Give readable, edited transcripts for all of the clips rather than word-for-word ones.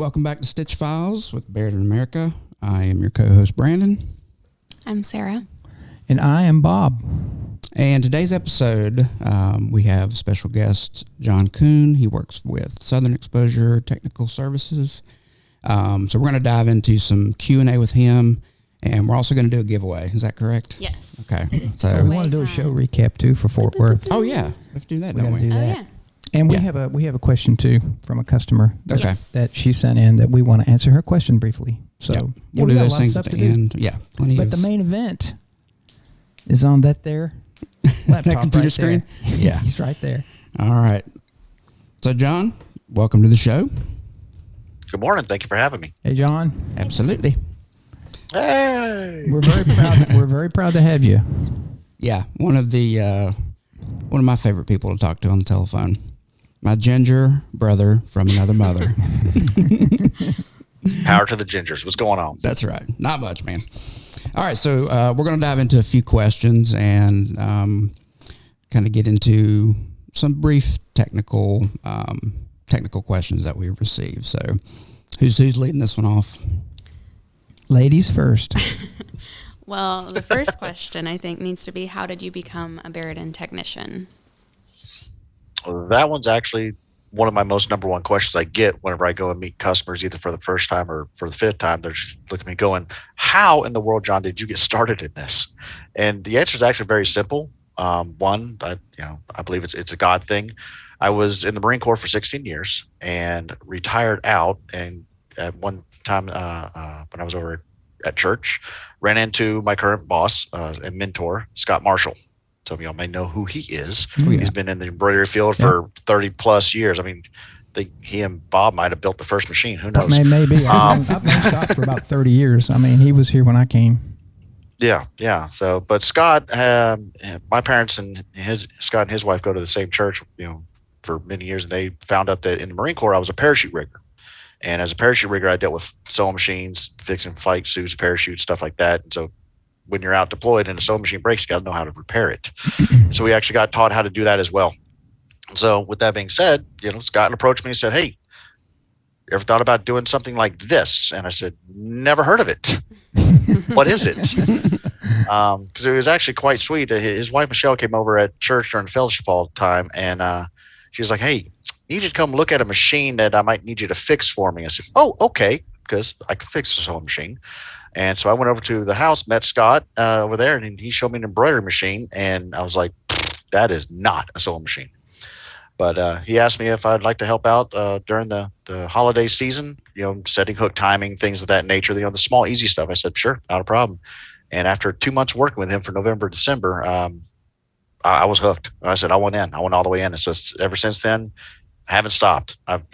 welcome back to StitchPhiles with Barudan America. I am your co-host, Brandon. I'm Sarah. And I am Bob. And today's episode, we have special guest John Coon. He works with Southern Exposure Technical Services. So we're going to dive into some Q&A with him, and we're also going to do a giveaway. Is that correct? Yes. Okay. So we want to do a show recap too for Fort Worth. Oh yeah, let's do that. We got to do that. Oh, yeah. And we have a question too from a customer Okay. Yes. that she sent in that we want to answer her question briefly. So Yep. yeah, We'll we do got a those lot of things stuff at to the do. end. Yeah, plenty But of the main event is on that there laptop that computer right screen. there. Yeah. He's right there. All right. So John, welcome to the show. Good morning. Thank you for having me. Hey John, Absolutely. Hey. we're very proud. We're very proud to have you. Yeah, one of my favorite people to talk to on the telephone. My ginger brother from another mother. Power to the gingers. What's going on? That's right. Not much, man. All right, so we're going to dive into a few questions and kind of get into some brief technical questions that we've received. So who's leading this one off? Ladies first. Well, the first question I think needs to be, how did you become a Barudan technician? Well, that one's actually one of my most number one questions I get whenever I go and meet customers, either for the first time or for the fifth time. They're just looking at me going, how in the world, John, did you get started in this? And the answer is actually very simple. One, I believe it's a God thing. I was in the Marine Corps for 16 years and retired out. And at one time when I was over at church, ran into my current boss and mentor, Scott Marshall. Some of y'all may know who he is. Oh, yeah. He's been in the embroidery field for 30 plus years. I mean, he and Bob might have built the first machine. Who knows? Maybe. I've known Scott for about 30 years. I mean, he was here when I came. Yeah. So, but Scott, my parents and Scott and his wife go to the same church, for many years, and they found out that in the Marine Corps I was a parachute rigger. And as a parachute rigger, I dealt with sewing machines, fixing flight suits, parachutes, stuff like that. And so when you're out deployed and a sewing machine breaks, you got to know how to repair it. So we actually got taught how to do that as well. So with that being said, Scott approached me and said, hey, you ever thought about doing something like this? And I said, never heard of it. What is it? Because it was actually quite sweet. His wife, Michelle, came over at church during the fellowship all the time. And she was like, hey, you should come look at a machine that I might need you to fix for me. I said, oh, okay, because I can fix a sewing machine. And so I went over to the house, met Scott over there, and he showed me an embroidery machine. And I was like, that is not a sewing machine. But he asked me if I'd like to help out during the holiday season, setting hook timing, things of that nature, the small, easy stuff. I said, sure, not a problem. And after 2 months working with him for November, December, I was hooked. I said, I went in. I went all the way in. And so ever since then, I haven't stopped. I'm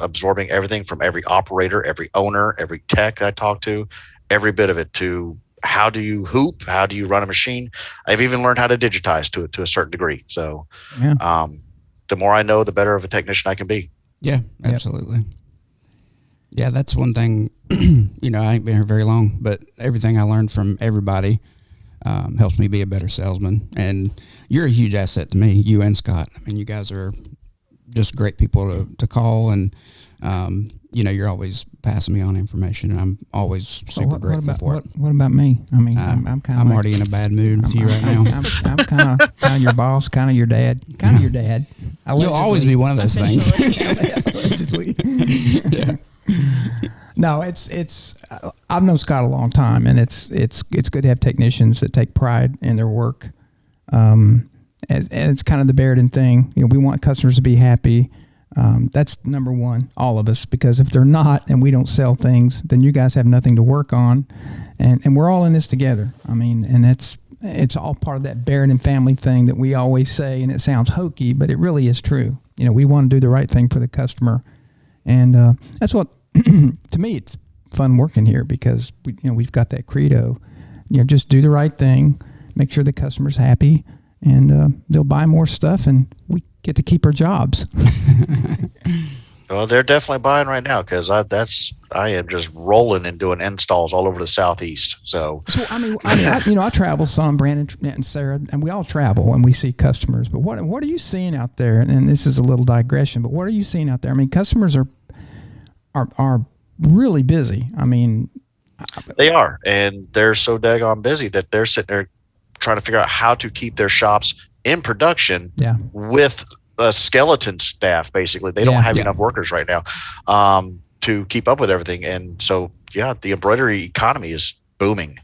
absorbing everything from every operator, every owner, every tech I talk to, every bit of it, to how do you hoop? How do you run a machine? I've even learned how to digitize to a certain degree. So the more I know, the better of a technician I can be. Yeah, absolutely. Yep. Yeah, that's one thing. I ain't been here very long, but everything I learned from everybody helps me be a better salesman. And you're a huge asset to me, you and Scott. I mean, you guys are just great people to call, and you're always passing me on information, and I'm always super grateful for it. What about me? I mean, I'm kind of. I'm already in a bad mood with you right now. I'm kind of your boss, kind of your dad, You'll always be one of those things. Allegedly. Yeah. No, it's. I've known Scott a long time, and it's good to have technicians that take pride in their work. And it's kind of the Barudan thing. We want customers to be happy. That's number one, all of us, because if they're not and we don't sell things, then you guys have nothing to work on. And we're all in this together. I mean, and it's all part of that Barudan family thing that we always say, and it sounds hokey, but it really is true. We want to do the right thing for the customer. And that's what, to me, it's fun working here, because we've got that credo, just do the right thing, make sure the customer's happy, and they'll buy more stuff, and we get to keep our jobs. Well, they're definitely buying right now, because I am just rolling and doing installs all over the Southeast. So I travel some, Brandon and Sarah, and we all travel and we see customers. But what are you seeing out there? And this is a little digression, but what are you seeing out there? I mean, customers are are really busy. I mean, they are, and they're so daggone busy that they're sitting there trying to figure out how to keep their shops in production with a skeleton staff. Basically, they don't have enough workers right now to keep up with everything. And so, the embroidery economy is booming.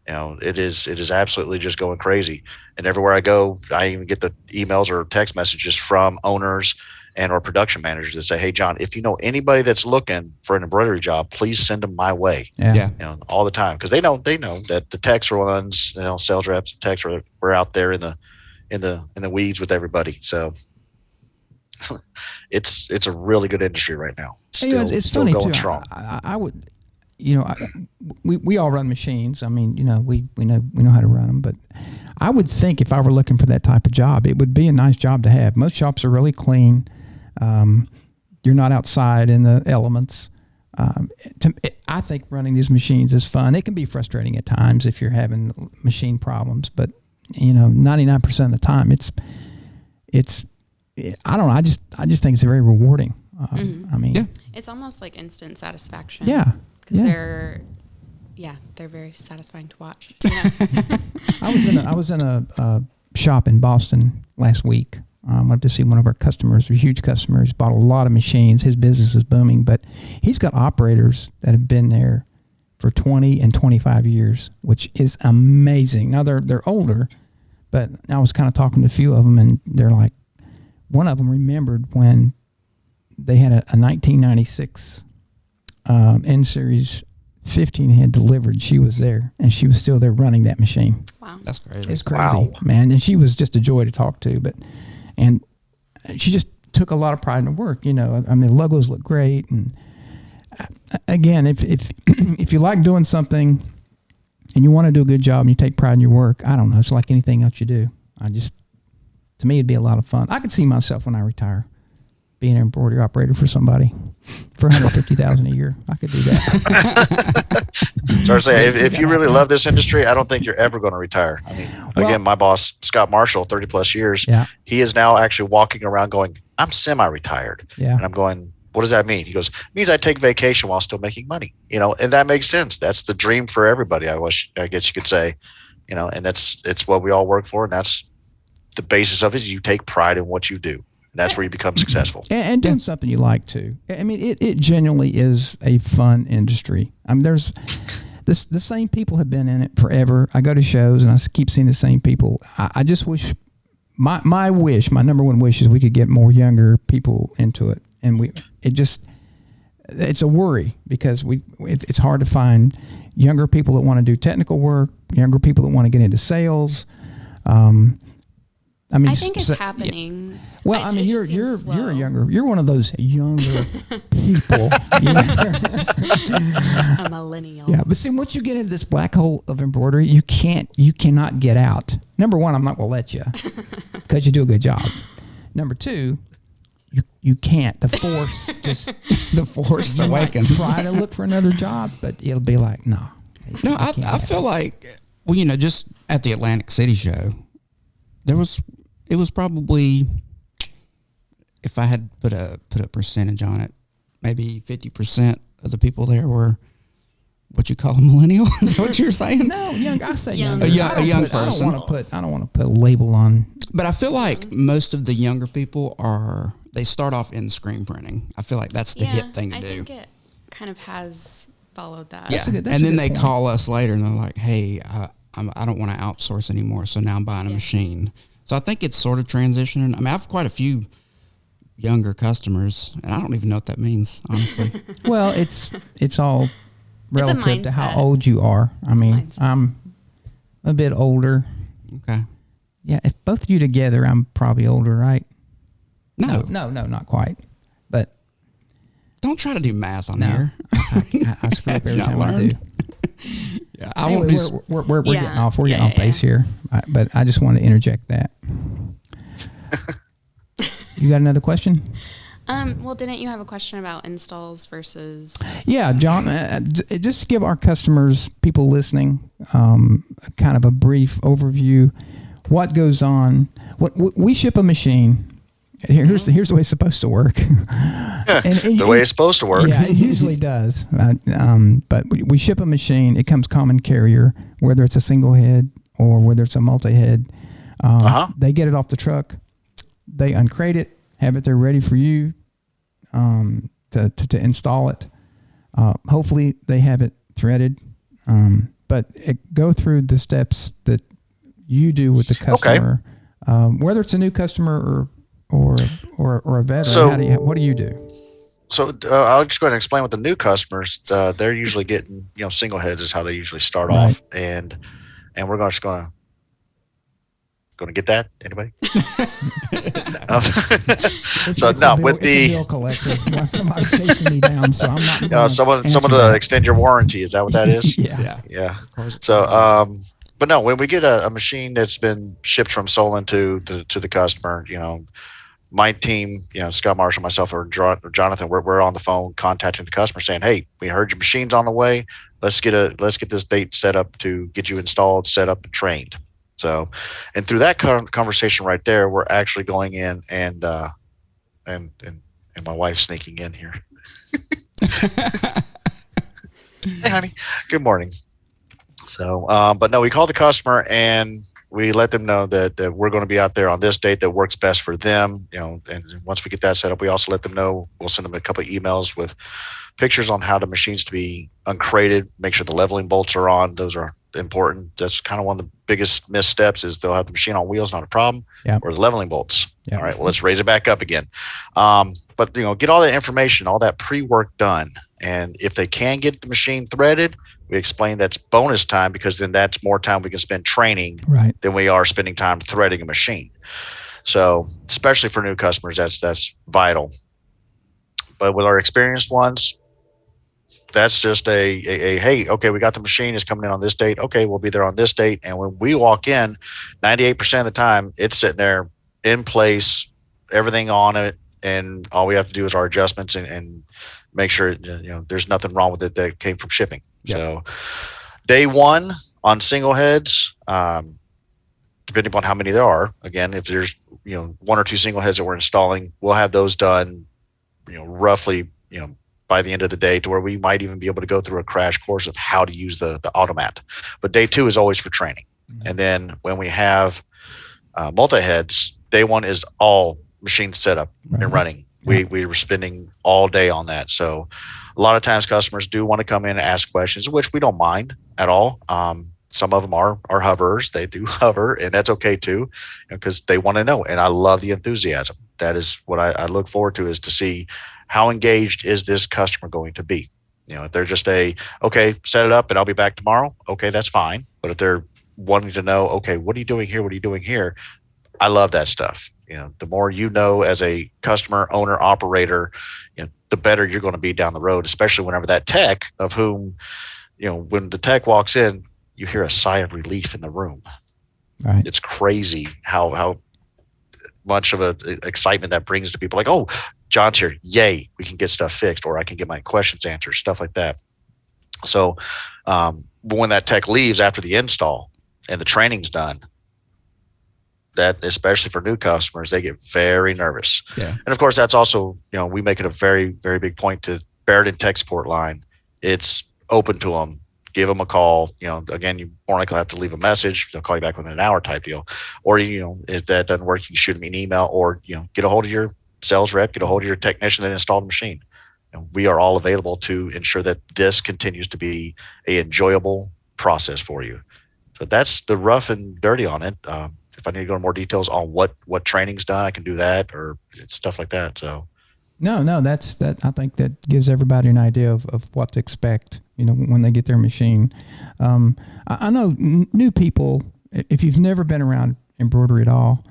It is absolutely just going crazy. And everywhere I go, I even get the emails or text messages from owners and or production managers that say, "Hey, John, if you know anybody that's looking for an embroidery job, please send them my way." All the time, because they know that the techs are ones, sales reps, the techs we're out there in the weeds with everybody. So it's a really good industry right now. It's still funny going too. strong. I would, we all run machines. I mean, we know how to run them, but I would think if I were looking for that type of job, it would be a nice job to have. Most shops are really clean. You're not outside in the elements. I think running these machines is fun. It can be frustrating at times if you're having machine problems, but 99% of the time, I don't know. I just think it's very rewarding. I mean, it's almost like instant satisfaction. Yeah, because they're very satisfying to watch. I was in a shop in Boston last week. I went to see one of our customers, a huge customer. He's bought a lot of machines. His business is booming, but he's got operators that have been there for 20 and 25 years, which is amazing. Now they're older, but I was kind of talking to a few of them, and they're like, one of them remembered when they had a 1996 N-Series 15 had delivered. She was there, and she was still there running that machine. Wow. That's crazy. It's crazy, man. And she was just a joy to talk to, and she just took a lot of pride in her work. I mean, the logos look great. And again, if you like doing something and you want to do a good job and you take pride in your work, I don't know. It's like anything else you do. To me, it'd be a lot of fun. I could see myself when I retire being an embroidery operator for somebody for $150,000 a year. I could do that. So I say, if you really love this industry, I don't think you're ever going to retire. I mean, again, my boss, Scott Marshall, 30 plus years, he is now actually walking around going, "I'm semi-retired." And I'm going, "What does that mean?" He goes, "It means I take vacation while still making money." And that makes sense. That's the dream for everybody. I guess you could say, and it's what we all work for. And that's the basis of it. Is you take pride in what you do. That's where you become successful. And doing something you like too. I mean, it genuinely is a fun industry. I mean, there's the same people have been in it forever. I go to shows and I keep seeing the same people. I just wish my number one wish is we could get more younger people into it. And it's a worry because it's hard to find younger people that want to do technical work, younger people that want to get into sales. I think it's happening. Yeah. Well, I mean, you're one of those younger people. A millennial. Yeah, but see, once you get into this black hole of embroidery, you cannot get out. Number one, I'm not going to let you because you do a good job. Number two, you can't. The force awakens. Try to look for another job, but it'll be like, no. No, I feel like, just at the Atlantic City show, it was probably, if I had put a percentage on it, maybe 50% of the people there were what you call a millennial. Is that what you're saying? No, young. I say young. A young person. I don't want to put a label on. But I feel like most of the younger people they start off in screen printing. I feel like that's the hip thing to do. I think it kind of has followed that. Yeah, and then they call us later and they're like, "Hey, I don't want to outsource anymore, so now I'm buying a machine." So I think it's sort of transitioning. I mean, I have quite a few younger customers, and I don't even know what that means, honestly. Well, it's all relative to how old you are. I mean, I'm a bit older. Okay. Yeah, if both of you together, I'm probably older, right? No, not quite. But don't try to do math on here. I screw up every time I do. Yeah, anyway, we're getting off. We're getting off base here, but I just want to interject that. You got another question? Well, didn't you have a question about installs versus? Yeah, John. Just to give our customers, people listening, kind of a brief overview. What goes on? We ship a machine. Here's the way it's supposed to work. The way it's supposed to work. Yeah, it usually does. But we ship a machine. It comes common carrier, whether it's a single head or whether it's a multi-head. They get it off the truck. They uncrate it, have it there ready for you to install it. Hopefully they have it threaded. But go through the steps that you do with the customer, whether it's a new customer or a veteran. So, what do you do? So I'll just go ahead and explain with the new customers. They're usually getting, single heads is how they usually start off, and we're just going to get that. Anybody? With the bill collector, somebody chasing me down, so I'm not. Someone to extend your warranty. Is that what that is? Yeah. So, but no, when we get a machine that's been shipped from Solon to the customer, my team, Scott Marshall, myself, or Jonathan, we're on the phone contacting the customer saying, "Hey, we heard your machine's on the way. Let's get this date set up to get you installed, set up, and trained." So, and through that conversation right there, we're actually going in and my wife's sneaking in here. Hey, honey. Good morning. So, but no, we call the customer and we let them know that we're going to be out there on this date that works best for them. And once we get that set up, we also let them know. We'll send them a couple of emails with pictures on how the machines to be uncrated, make sure the leveling bolts are on. Those are important. That's kind of one of the biggest missteps is they'll have the machine on wheels, not a problem, or the leveling bolts. All right, well, let's raise it back up again. But get all that information, all that pre-work done. And if they can get the machine threaded, we explain that's bonus time because then that's more time we can spend training than we are spending time threading a machine. So especially for new customers, that's vital. But with our experienced ones, that's just a hey, okay, we got the machine, it's coming in on this date. Okay, we'll be there on this date. And when we walk in, 98% of the time, it's sitting there in place, everything on it, and all we have to do is our adjustments and make sure there's nothing wrong with it that came from shipping. Yep. So day one on single heads, depending upon how many there are, again, if there's one or two single heads that we're installing, we'll have those done roughly by the end of the day, to where we might even be able to go through a crash course of how to use the automat. But day two is always for training. Mm-hmm. And then when we have multi-heads, day one is all machine setup and running. We were spending all day on that. So a lot of times customers do want to come in and ask questions, which we don't mind at all. Some of them are hoverers. They do hover, and that's okay too, because they want to know. And I love the enthusiasm. That is what I look forward to, is to see how engaged is this customer going to be. If they're just okay, set it up and I'll be back tomorrow. Okay, that's fine. But if they're wanting to know, okay, what are you doing here? What are you doing here? I love that stuff. The more as a customer, owner, operator, the better you're going to be down the road, especially whenever that tech of whom, when the tech walks in, you hear a sigh of relief in the room. Right. It's crazy how much of a excitement that brings to people. Like, oh, John's here. Yay. We can get stuff fixed, or I can get my questions answered, stuff like that. So, but when that tech leaves after the install and the training's done, that especially for new customers, they get very nervous. Yeah. And of course, that's also, we make it a very, very big point to Barudan tech support line. It's open to them. Give them a call. Again, you more likely have to leave a message. They'll call you back within an hour type deal. Or, if that doesn't work, you can shoot me an email, or, get a hold of your sales rep, get a hold of your technician that installed the machine. We are all available to ensure that this continues to be a enjoyable process for you. So that's the rough and dirty on it. If I need to go into more details on what training's done, I can do that, or stuff like that. So, no, that's that. I think that gives everybody an idea of what to expect. When they get their machine. I know new people, if you've never been around embroidery at all,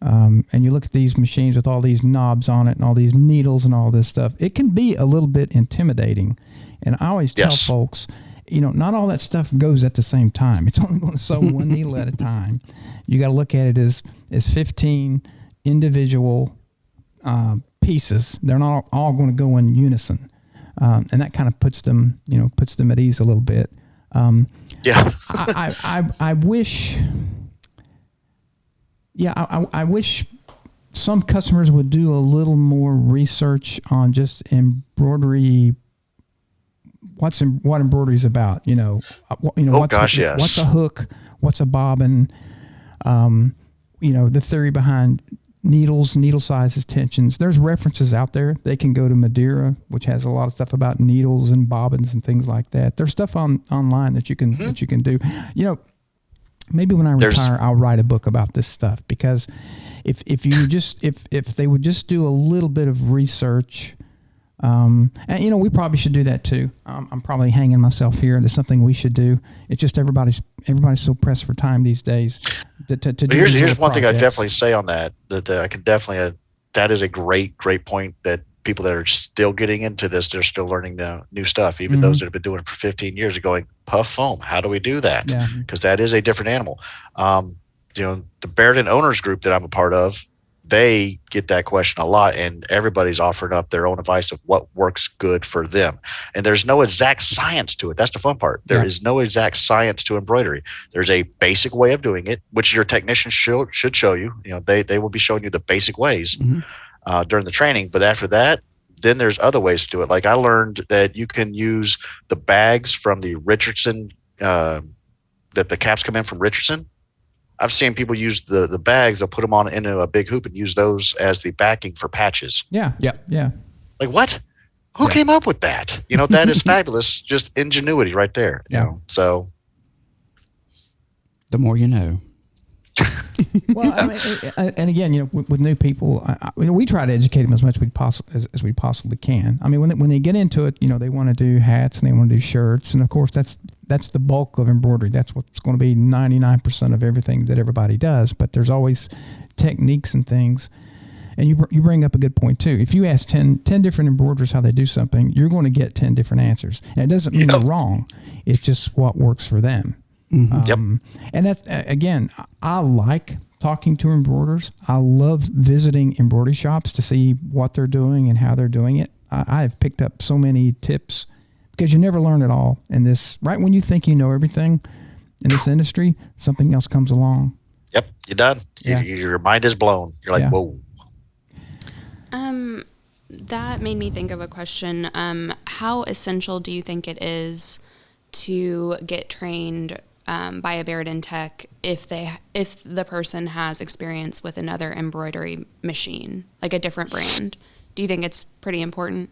and you look at these machines with all these knobs on it and all these needles and all this stuff, it can be a little bit intimidating. And I always tell folks, not all that stuff goes at the same time. It's only going to sew one needle at a time. You got to look at it as 15 individual pieces. They're not all going to go in unison, and that kind of puts them at ease a little bit. I wish. Yeah, I wish some customers would do a little more research on just embroidery. What embroidery is about? What's a hook? What's a bobbin? The theory behind needles, needle sizes, tensions. There's references out there. They can go to Madeira, which has a lot of stuff about needles and bobbins and things like that. There's stuff online that you can do. Maybe when I retire, I'll write a book about this stuff, because if they would just do a little bit of research, and we probably should do that too. I'm probably hanging myself here. That's something we should do. It's just everybody's so pressed for time these days. Here's one thing I definitely say on that I can definitely that is a great point, that people that are still getting into this, they're still learning new stuff. Even those that have been doing it for 15 years are going, puff foam, how do we do that? Because that is a different animal. The Barudan owners group that I'm a part of, they get that question a lot, and everybody's offering up their own advice of what works good for them. And there's no exact science to it. That's the fun part. There is no exact science to embroidery. There's a basic way of doing it, which your technician should show you. They will be showing you the basic ways during the training. But after that, then there's other ways to do it. Like I learned that you can use the bags from the Richardson, that the caps come in from Richardson. I've seen people use the bags, they'll put them on into a big hoop and use those as the backing for patches. Yeah. Like what? Who came up with that? That is fabulous. Just ingenuity right there. So the more you know. Well, and again, with new people, we try to educate them as much as we possibly can. I mean, when they get into it, they want to do hats and they want to do shirts, and of course that's the bulk of embroidery. That's what's going to be 99% of everything that everybody does. But there's always techniques and things. And you bring up a good point too. If you ask 10 different embroiderers how they do something, you're going to get 10 different answers. And it doesn't mean they're wrong. It's just what works for them. And that's, again, I like talking to embroiderers. I love visiting embroidery shops to see what they're doing and how they're doing it. I have picked up so many tips, because you never learn it all in this. Right when you think you know everything in this industry, something else comes along. Yep, you're done. Yeah. Your mind is blown. You're like, whoa. That made me think of a question. How essential do you think it is to get trained by a Barudan tech if the person has experience with another embroidery machine, like a different brand? Do you think it's pretty important?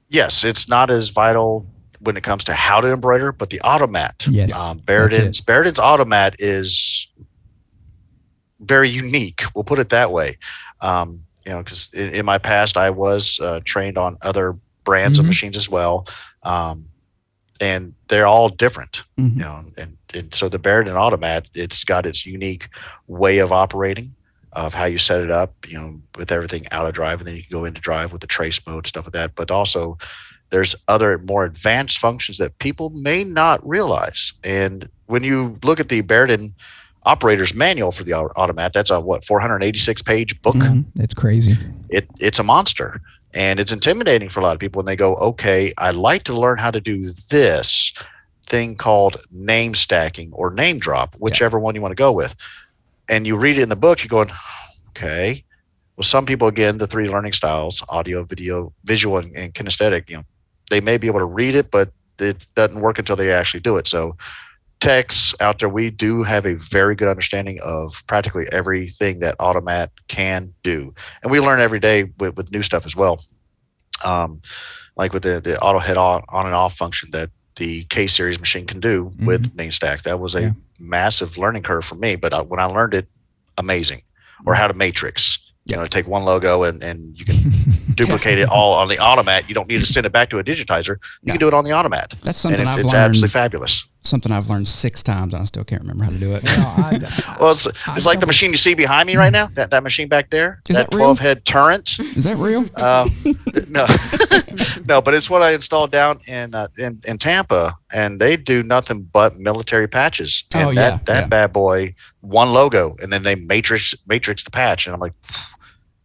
Yes, it's not as vital when it comes to how to embroider, but the automat. Yes, Barudan's automat is very unique. We'll put it that way. Because in my past I was trained on other brands of machines as well. And they're all different, and so the Barudan automat, it's got its unique way of operating, of how you set it up, with everything out of drive, and then you can go into drive with the trace mode, stuff like that. But also there's other more advanced functions that people may not realize. And when you look at the Barudan operator's manual for the automat, that's a 486 page book. It's crazy. It's a monster. And it's intimidating for a lot of people when they go, okay, I'd like to learn how to do this thing called name stacking or name drop, whichever one you want to go with. And you read it in the book, you're going, okay. Well, some people, again, the 3 learning styles, audio, video, visual, and kinesthetic, they may be able to read it, but it doesn't work until they actually do it. So techs out there, we do have a very good understanding of practically everything that automat can do, and we learn every day with new stuff as well. Like with the auto head on and off function that the K series machine can do with name stacks. That was a massive learning curve for me, but when I learned it, amazing. Or how to matrix. Take one logo and you can duplicate it all on the automat. You don't need to send it back to a digitizer. You can do it on the automat. That's something I've learned. It's absolutely fabulous. Something I've learned 6 times and I still can't remember how to do it. Well, it's like the machine you see behind me right now. That machine back there. Is that 12 head turret. Is that real? No, but it's what I installed down in Tampa, and they do nothing but military patches. And that bad boy, one logo, and then they matrix the patch, and I'm like,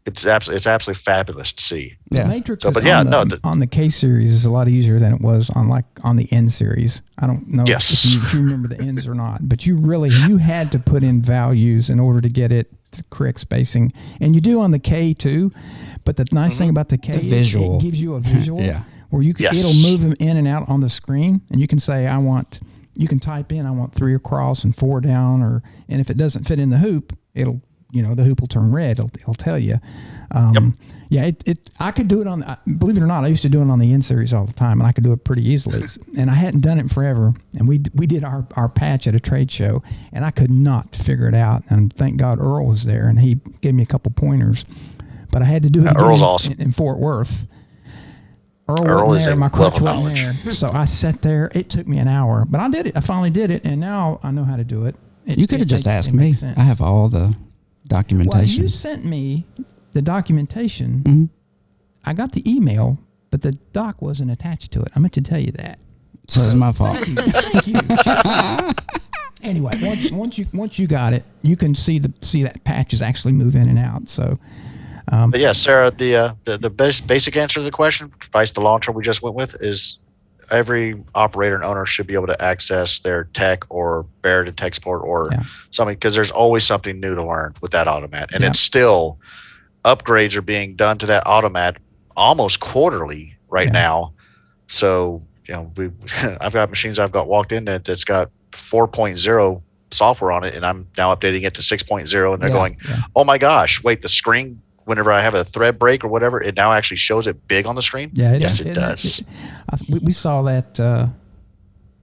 it's absolutely fabulous to see. Yeah. The Matrix So, is but yeah, on the K series is a lot easier than it was on the N series. I don't know Yes. if you remember the N's or not, but you had to put in values in order to get it the correct spacing, and you do on the K too. But the nice thing about the K is visual. it gives you a visual Yeah. where you can, Yes. it'll move them in and out on the screen, and you can say you can type in I want 3 across and 4 down, and if it doesn't fit in the hoop, it'll the hoop will turn red. It'll tell you. Yeah, I could do it on. Believe it or not, I used to do it on the N series all the time, and I could do it pretty easily. And I hadn't done it forever. And we did our patch at a trade show, and I could not figure it out. And thank God Earl was there, and he gave me a couple pointers. But I had to do it again Earl's awesome. in Fort Worth. Earl wasn't is there, a my wealth crutch of wasn't knowledge. there. So I sat there. It took me an hour, but I did it. I finally did it, and now I know how to do it. You could have just asked me. I have all the documentation. Well, you sent me the documentation. Mm-hmm. I got the email, but the doc wasn't attached to it. I meant to tell you that. So it's my fault. Thank you. Anyway, once you got it, you can see that patches actually move in and out. So, But yeah, Sarah, the basic answer to the question, vice the long term we just went with, is every operator and owner should be able to access their tech or Barudan tech support or something, because there's always something new to learn with that automat, and it's still upgrades are being done to that automat almost quarterly right now. So I've got machines I've got walked in that's got 4.0 software on it, and I'm now updating it to 6.0, and they're going, oh my gosh, wait, the screen, whenever I have a thread break or whatever, it now actually shows it big on the screen. Yes, it does. We saw that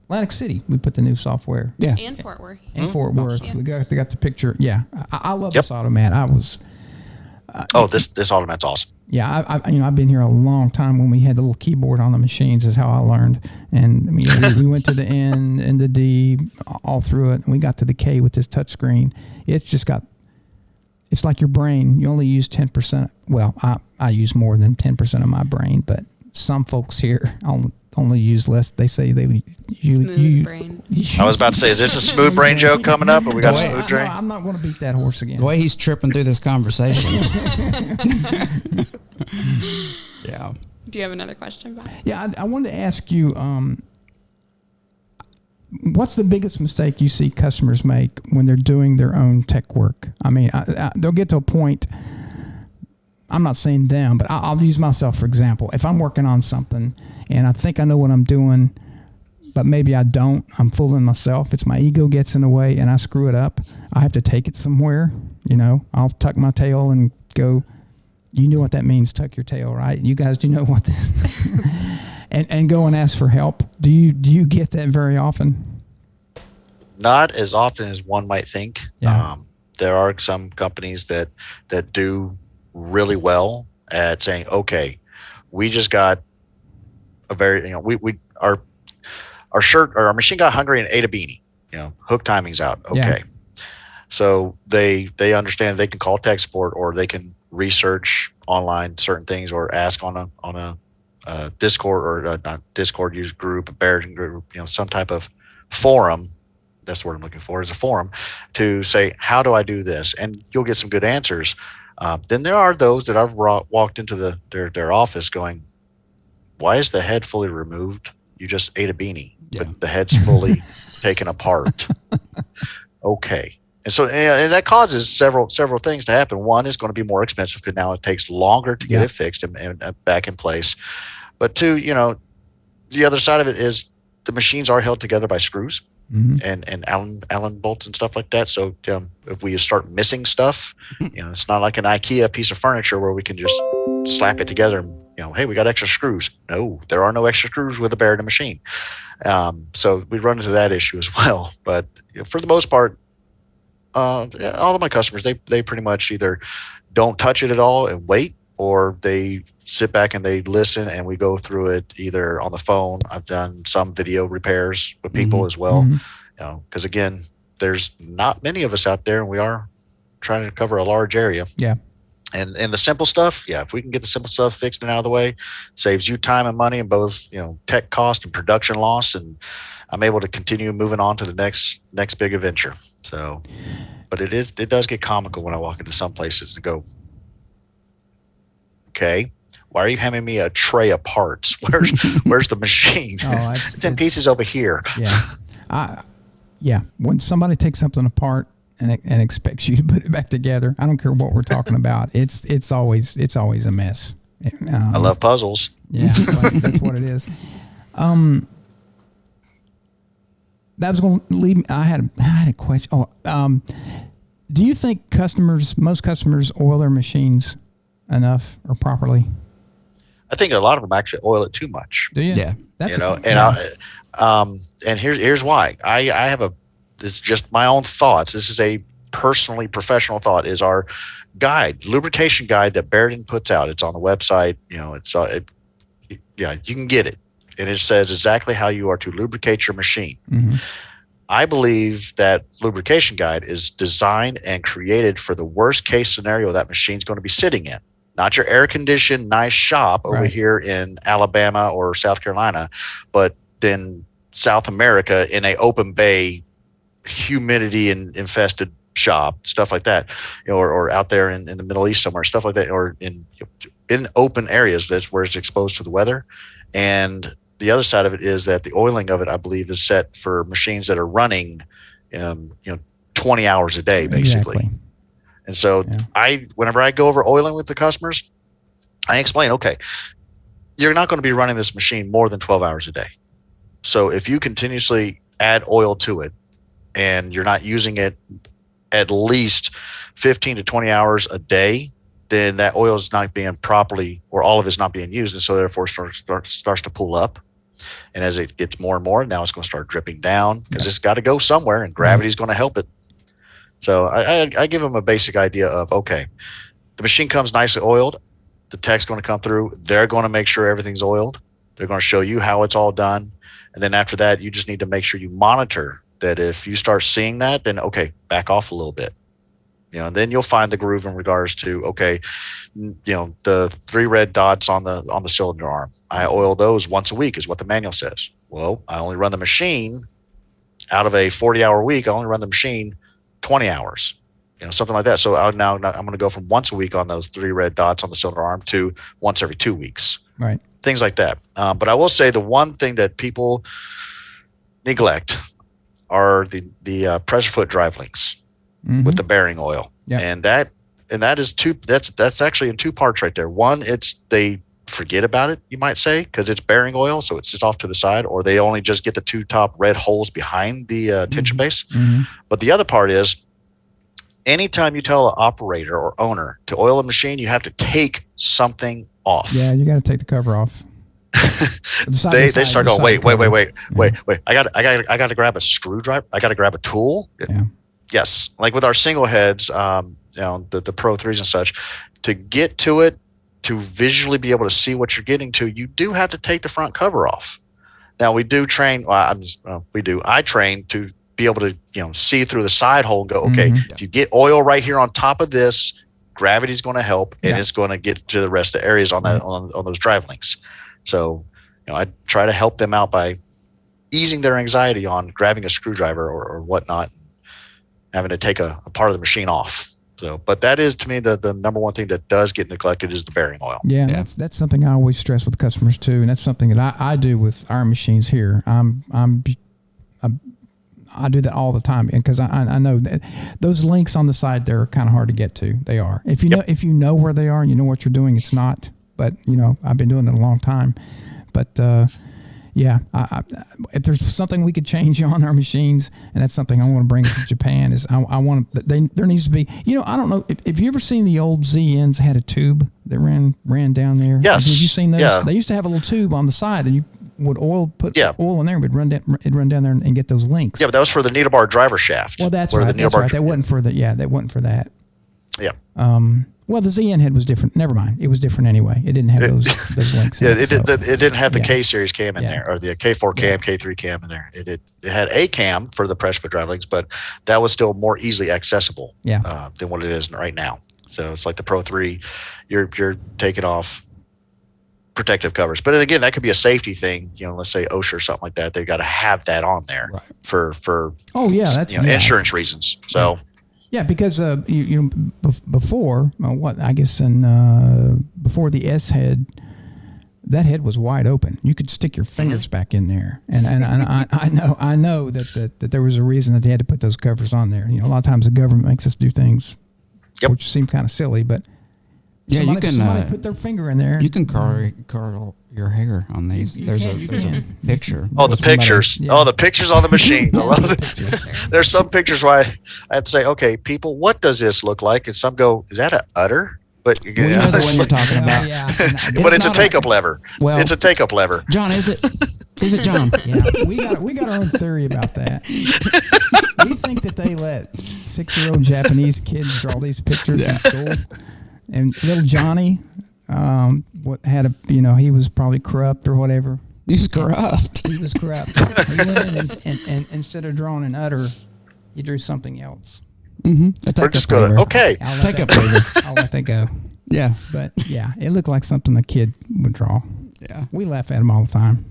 Atlantic City. We put the new software. Yeah, and Fort Worth. In Fort Worth, they got the picture. Yeah, I love this automat. I was. This automat's awesome. Yeah, I've been here a long time. When we had the little keyboard on the machines, is how I learned. And we went to the N and the D all through it, and we got to the K with this touch screen. It's like your brain. You only use 10%. Well, I use more than 10% of my brain, but some folks here only use less. They say smooth brain. I was about to say, is this a smooth brain joke coming up, or we got a smooth brain? No, I'm not going to beat that horse again. The way he's tripping through this conversation. Yeah. Do you have another question, Bob? Yeah, I wanted to ask you, what's the biggest mistake you see customers make when they're doing their own tech work? I mean, they'll get to a point. I'm not saying them, but I'll use myself for example. If I'm working on something and I think I know what I'm doing, but maybe I don't, I'm fooling myself. It's my ego gets in the way and I screw it up. I have to take it somewhere. I'll tuck my tail and go. You know what that means? Tuck your tail, right? You guys do know what this. and go and ask for help. Do you get that very often? Not as often as one might think. Yeah. There are some companies that do really well at saying, okay, we just got a very, our shirt or our machine got hungry and ate a beanie, hook timing's out. Okay. So they understand they can call tech support, or they can research online certain things, or ask on a Discord, or not Discord, use group, a Barudan group, some type of forum. That's the word I'm looking for, is a forum, to say, how do I do this? And you'll get some good answers. Then there are those that I've walked into their office going, why is the head fully removed? You just ate a beanie, but the head's fully taken apart. Okay. And so, and that causes several things to happen. One is going to be more expensive, because now it takes longer to get it fixed and back in place. But two, the other side of it is the machines are held together by screws. Mm-hmm. and Allen bolts and stuff like that. So if we start missing stuff, it's not like an IKEA piece of furniture where we can just slap it together and, hey, we got extra screws. No, there are no extra screws with a Barudan machine. So we run into that issue as well. But for the most part, all of my customers, they pretty much either don't touch it at all and wait, or they sit back and they listen, and we go through it either on the phone. I've done some video repairs with people as well, because again, there's not many of us out there, and we are trying to cover a large area. Yeah. And the simple stuff, if we can get the simple stuff fixed and out of the way, saves you time and money, and both tech cost and production loss, and I'm able to continue moving on to the next big adventure. So, but it does get comical when I walk into some places and go, Okay. Why are you handing me a tray of parts? Where's the machine? Oh, It's in pieces over here. Yeah. When somebody takes something apart and expects you to put it back together, I don't care what we're talking about. It's always a mess. I love puzzles. Yeah, that's what it is. That was going to lead me. I had a question. Do you think most customers oil their machines enough or properly? I think a lot of them actually oil it too much. Do you? Yeah. And here's why. It's just my own thoughts. This is a personally professional thought. Is our lubrication guide that Barudan puts out. It's on the website. You can get it, and it says exactly how you are to lubricate your machine. Mm-hmm. I believe that lubrication guide is designed and created for the worst case scenario that machine's going to be sitting in. Not your air-conditioned, nice shop over here in Alabama or South Carolina, but then South America in a open bay, humidity and infested shop, stuff like that, or out there in the Middle East somewhere, stuff like that, or in open areas that's where it's exposed to the weather. And the other side of it is that the oiling of it, I believe, is set for machines that are running, 20 hours a day, basically. Exactly. And so whenever I go over oiling with the customers, I explain, okay, you're not going to be running this machine more than 12 hours a day. So if you continuously add oil to it and you're not using it at least 15 to 20 hours a day, then that oil is not being properly, or all of it's not being used. And so therefore starts to pull up. And as it gets more and more, now it's going to start dripping down because it's got to go somewhere, and gravity is going to help it. So I give them a basic idea of, okay, the machine comes nicely oiled. The tech's going to come through. They're going to make sure everything's oiled. They're going to show you how it's all done. And then after that, you just need to make sure you monitor that. If you start seeing that, then, okay, back off a little bit. And then you'll find the groove in regards to, okay, the 3 red dots on the cylinder arm. I oil those once a week is what the manual says. Well, I only run the machine out of a 40-hour week. I only run the machine 20 hours, something like that. So I'm going to go from once a week on those 3 red dots on the cylinder arm to once every 2 weeks. Right. Things like that. But I will say the one thing that people neglect are the pressure foot drive links with the bearing oil. Yeah. And that is that's actually in 2 parts right there. One, they forget about it, you might say, because it's bearing oil, so it's just off to the side, or they only just get the 2 top red holes behind the tension base. Mm-hmm. But the other part is, anytime you tell an operator or owner to oil a machine, you have to take something off. Yeah, you got to take the cover off. They start going, wait. I got to grab a screwdriver. I got to grab a tool. Yeah. Yes, like with our single heads, the Pro 3s and such, to get to it, to visually be able to see what you're getting to, you do have to take the front cover off. Now we do train. I train to be able to see through the side hole and go, okay, if you get oil right here on top of this, gravity is going to help, and it's going to get to the rest of the areas on that on those drive links. So I try to help them out by easing their anxiety on grabbing a screwdriver or whatnot, and having to take a part of the machine off. So, but that is, to me, the number one thing that does get neglected is the bearing oil. Yeah. That's something I always stress with customers too, and that's something that I do with our machines here. I do that all the time, because I know that those links on the side, they're kind of hard to get to. They are. If you know where they are and you know what you're doing, it's not. But I've been doing it a long time. But if there's something we could change on our machines, and that's something I want to bring to Japan, is I want there needs to be. I don't know if you ever seen the old ZNs had a tube that ran down there. Yes. Have you seen those? Yeah. They used to have a little tube on the side, and you would put oil in there, and it'd run down there and get those links. Yeah, but that was for the needle bar driver shaft. Well, that's right. That's right. That wasn't for the. Yeah, that wasn't for that. Yeah. Well, the ZN head was different. Never mind. It was different anyway. It didn't have those links. It didn't have the K series cam in there, or the K4 cam, K3 cam in there. It had a cam for the pressure foot drive links, but that was still more easily accessible than what it is right now. So it's like the Pro 3, you're taking off protective covers. But again, that could be a safety thing. Let's say OSHA or something like that. They've got to have that on there for insurance reasons. So. Yeah, because before before the S head, that head was wide open. You could stick your fingers back in there, and I know that there was a reason that they had to put those covers on there. You know, a lot of times the government makes us do things which seem kind of silly, but yeah, somebody put their finger in there. You can curl your hair on these. There's a picture. Oh, the pictures. Yeah. Oh, the pictures on the machines. I love it. There's some pictures where I have to say, okay, people, what does this look like? And some go, is that an udder? But we know the one you're talking about. Yeah. But it's a take-up lever. Well, it's a take-up lever. John, is it? Is it, John? Yeah, we got our own theory about that. We think that they let 6-year-old Japanese kids draw these pictures in school, and little Johnny, he was probably corrupt or whatever. He was corrupt. He was corrupt. He went and instead of drawing an udder, he drew something else. Mm-hmm. We're just going, okay. Take up later. I'll let that go. Yeah. But yeah, it looked like something a kid would draw. Yeah. We laugh at him all the time.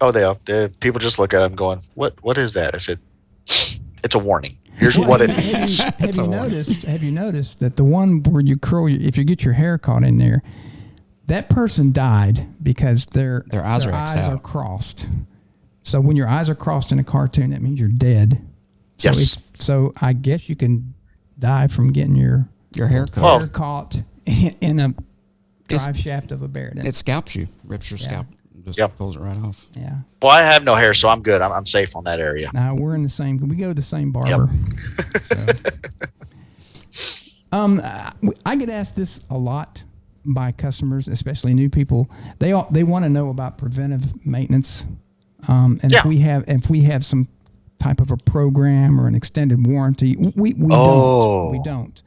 Oh, people just look at him going, what is that? I said, it's a warning. Here's what it is. Have you noticed that the one where you curl, if you get your hair caught in there, that person died because their eyes are crossed. So when your eyes are crossed in a cartoon, that means you're dead. So yes. So I guess you can die from getting your hair caught. Hair caught in a drive shaft of a Barudan. It scalps you, rips your scalp, just pulls it right off. Yeah. Well, I have no hair, so I'm good. I'm safe on that area. Now we're in the same. We go to the same barber. I get asked this a lot by customers, especially new people. They want to know about preventive maintenance, and if we have some type of a program or an extended warranty. We don't.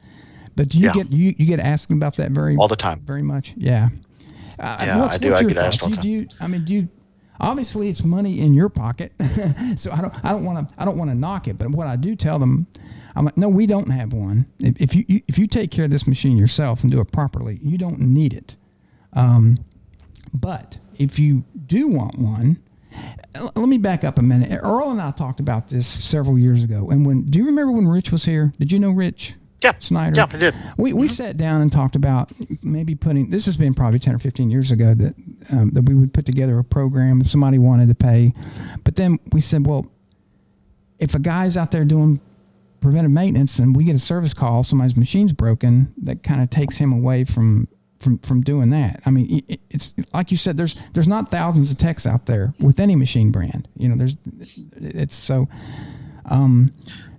But you get asked about that all the time, very much. Yeah. I do. I get asked all the time. Obviously it's money in your pocket, so I don't want to knock it. But what I do tell them, I'm like, no, we don't have one. If you take care of this machine yourself and do it properly, you don't need it. But if you do want one, let me back up a minute. Earl and I talked about this several years ago. And do you remember when Rich was here? Did you know Rich? Yeah. Snyder? Yeah, I did. We sat down and talked about maybe this has been probably 10 or 15 years ago that we would put together a program if somebody wanted to pay. But then we said, well, if a guy's out there doing preventive maintenance and we get a service call, somebody's machine's broken, that kind of takes him away from doing that. I mean, it's like you said, there's not thousands of techs out there with any machine brand.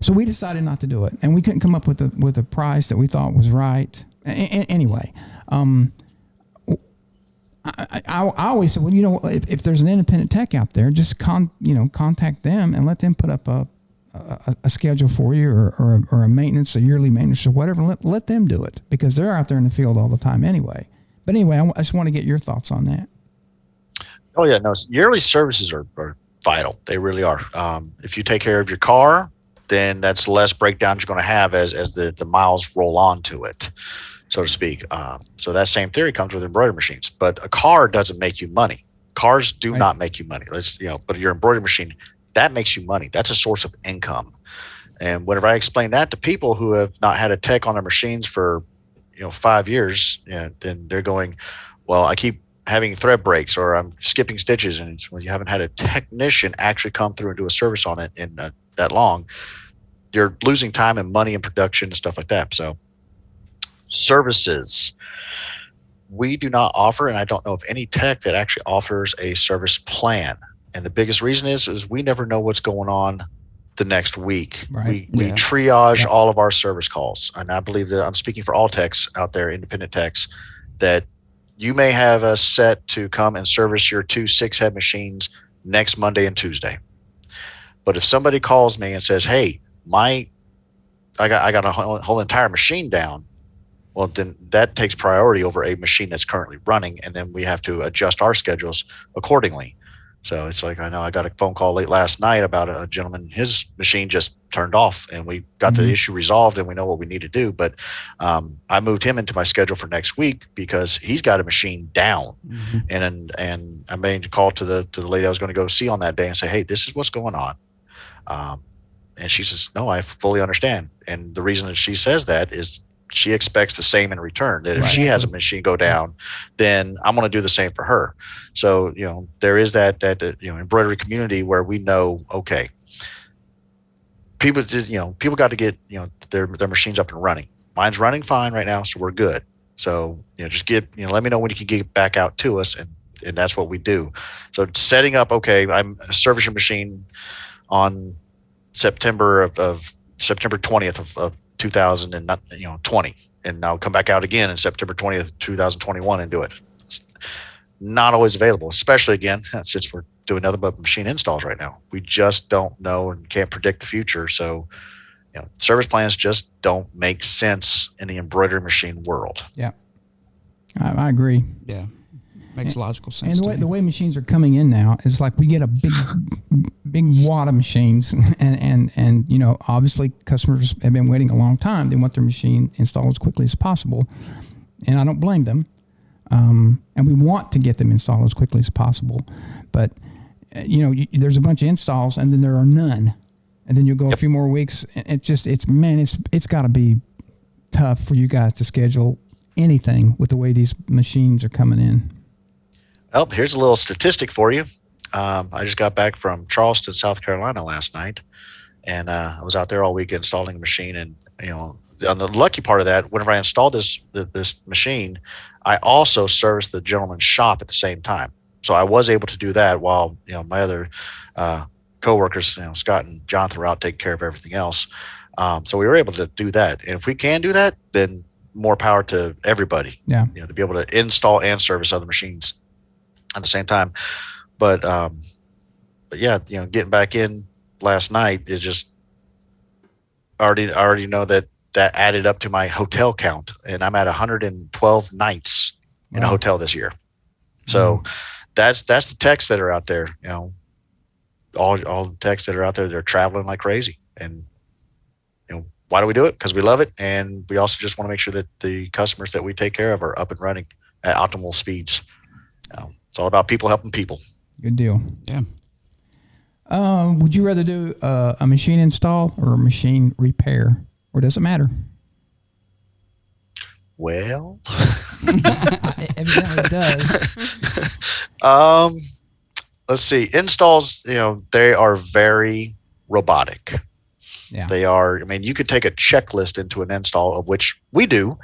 So we decided not to do it, and we couldn't come up with a price that we thought was right. Anyway, I always said, well, if there's an independent tech out there, just contact them and let them put up a schedule for you or a maintenance, a yearly maintenance or whatever. Let them do it because they're out there in the field all the time anyway. But anyway, I just want to get your thoughts on that. Oh yeah, no, yearly services are vital. They really are. If you take care of your car, then that's less breakdowns you're going to have as the miles roll on to it, so to speak. So that same theory comes with embroidery machines. But a car doesn't make you money. Cars do not make you money. But your embroidery machine, that makes you money. That's a source of income. And whenever I explain that to people who have not had a tech on their machines for 5 years, then they're going, well, I keep having thread breaks or I'm skipping stitches, and you haven't had a technician actually come through and do a service on it in that long, you're losing time and money and production and stuff like that. So services, we do not offer, and I don't know of any tech that actually offers a service plan. And the biggest reason is we never know what's going on the next week. Right. We triage all of our service calls. And I believe that I'm speaking for all techs out there, independent techs, that you may have us set to come and service your 2 6-head machines next Monday and Tuesday. But if somebody calls me and says, hey, I got a whole entire machine down, well, then that takes priority over a machine that's currently running, and then we have to adjust our schedules accordingly. So it's like, I know I got a phone call late last night about a gentleman, his machine just turned off, and we got the issue resolved and we know what we need to do. But I moved him into my schedule for next week because he's got a machine down. And I made a call to the lady I was going to go see on that day and say, hey, this is what's going on. And she says, no, I fully understand. And the reason that she says that is she expects the same in return. That if Right. she has a machine go down, then I'm going to do the same for her. So, there is that embroidery community where we know, okay, people just, people got to get, their machines up and running. Mine's running fine right now, so we're good. So, just let me know when you can get back out to us, and that's what we do. So setting up, okay, I'm servicing your machine on September 20th of 2020, and I'll come back out again in September 20th, 2021 and do it. It's not always available, especially again, since we're doing nothing but machine installs right now. We just don't know and can't predict the future. So, service plans just don't make sense in the embroidery machine world. Yeah, I agree. Yeah. Makes logical sense. And the way machines are coming in now is like we get a big wad of machines, and obviously customers have been waiting a long time. They want their machine installed as quickly as possible, and I don't blame them. And we want to get them installed as quickly as possible, but there's a bunch of installs and then there are none, and then you'll go a few more weeks. And it's got to be tough for you guys to schedule anything with the way these machines are coming in. Well, here's a little statistic for you. I just got back from Charleston, South Carolina last night, and I was out there all week installing a machine. And on the lucky part of that, whenever I installed this machine, I also serviced the gentleman's shop at the same time. So I was able to do that while my other coworkers, Scott and Jonathan, were out taking care of everything else. So we were able to do that. And if we can do that, then more power to everybody. Yeah. To be able to install and service other machines at the same time. But yeah, getting back in last night is just I already know that added up to my hotel count, and I'm at 112 nights in a hotel this year. So that's the techs that are out there. All the techs that are out there, they're traveling like crazy. And why do we do it? Because we love it, and we also just want to make sure that the customers that we take care of are up and running at optimal speeds. It's all about people helping people. Good deal. Yeah. Would you rather do a machine install or a machine repair, or does it matter? Well, evidently it does. Let's see. Installs, they are very robotic. Yeah. They are. I mean, you could take a checklist into an install, of which we do.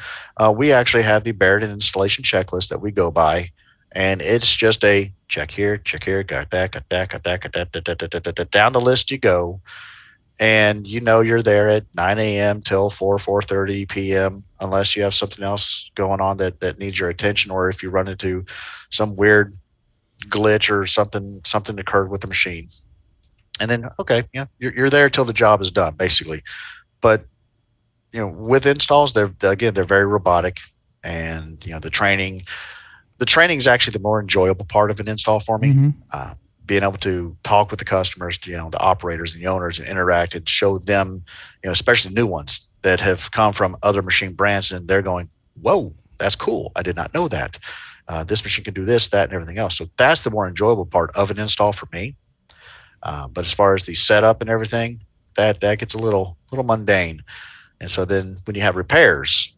We actually have the Barudan installation checklist that we go by. And it's just a check here, got that. Down the list you go. And you're there at 9 a.m. till 4:30 p.m. unless you have something else going on that needs your attention, or if you run into some weird glitch or something occurred with the machine. And then, okay, you're there till the job is done, basically. But, with installs, they're very robotic. And, the training is actually the more enjoyable part of an install for me. Mm-hmm. Being able to talk with the customers, the operators and the owners, and interact and show them, especially new ones that have come from other machine brands, and they're going, whoa, that's cool. I did not know that. This machine can do this, that, and everything else. So that's the more enjoyable part of an install for me. But as far as the setup and everything, that gets a little mundane. And so then when you have repairs,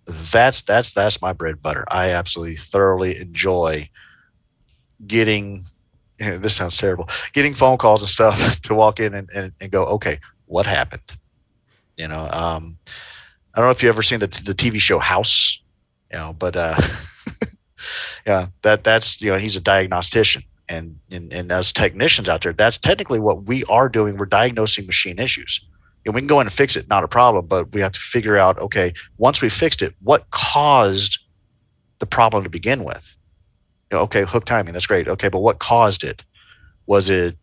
that's my bread and butter. I absolutely thoroughly enjoy getting, this sounds terrible, getting phone calls and stuff to walk in and go, okay, what happened? I don't know if you ever seen the TV show House, but yeah, that's he's a diagnostician. And as technicians out there, that's technically what we are doing. We're diagnosing machine issues. We can go in and fix it, not a problem, but we have to figure out, okay, once we fixed it, what caused the problem to begin with? Okay, hook timing, that's great. Okay, but what caused it? Was it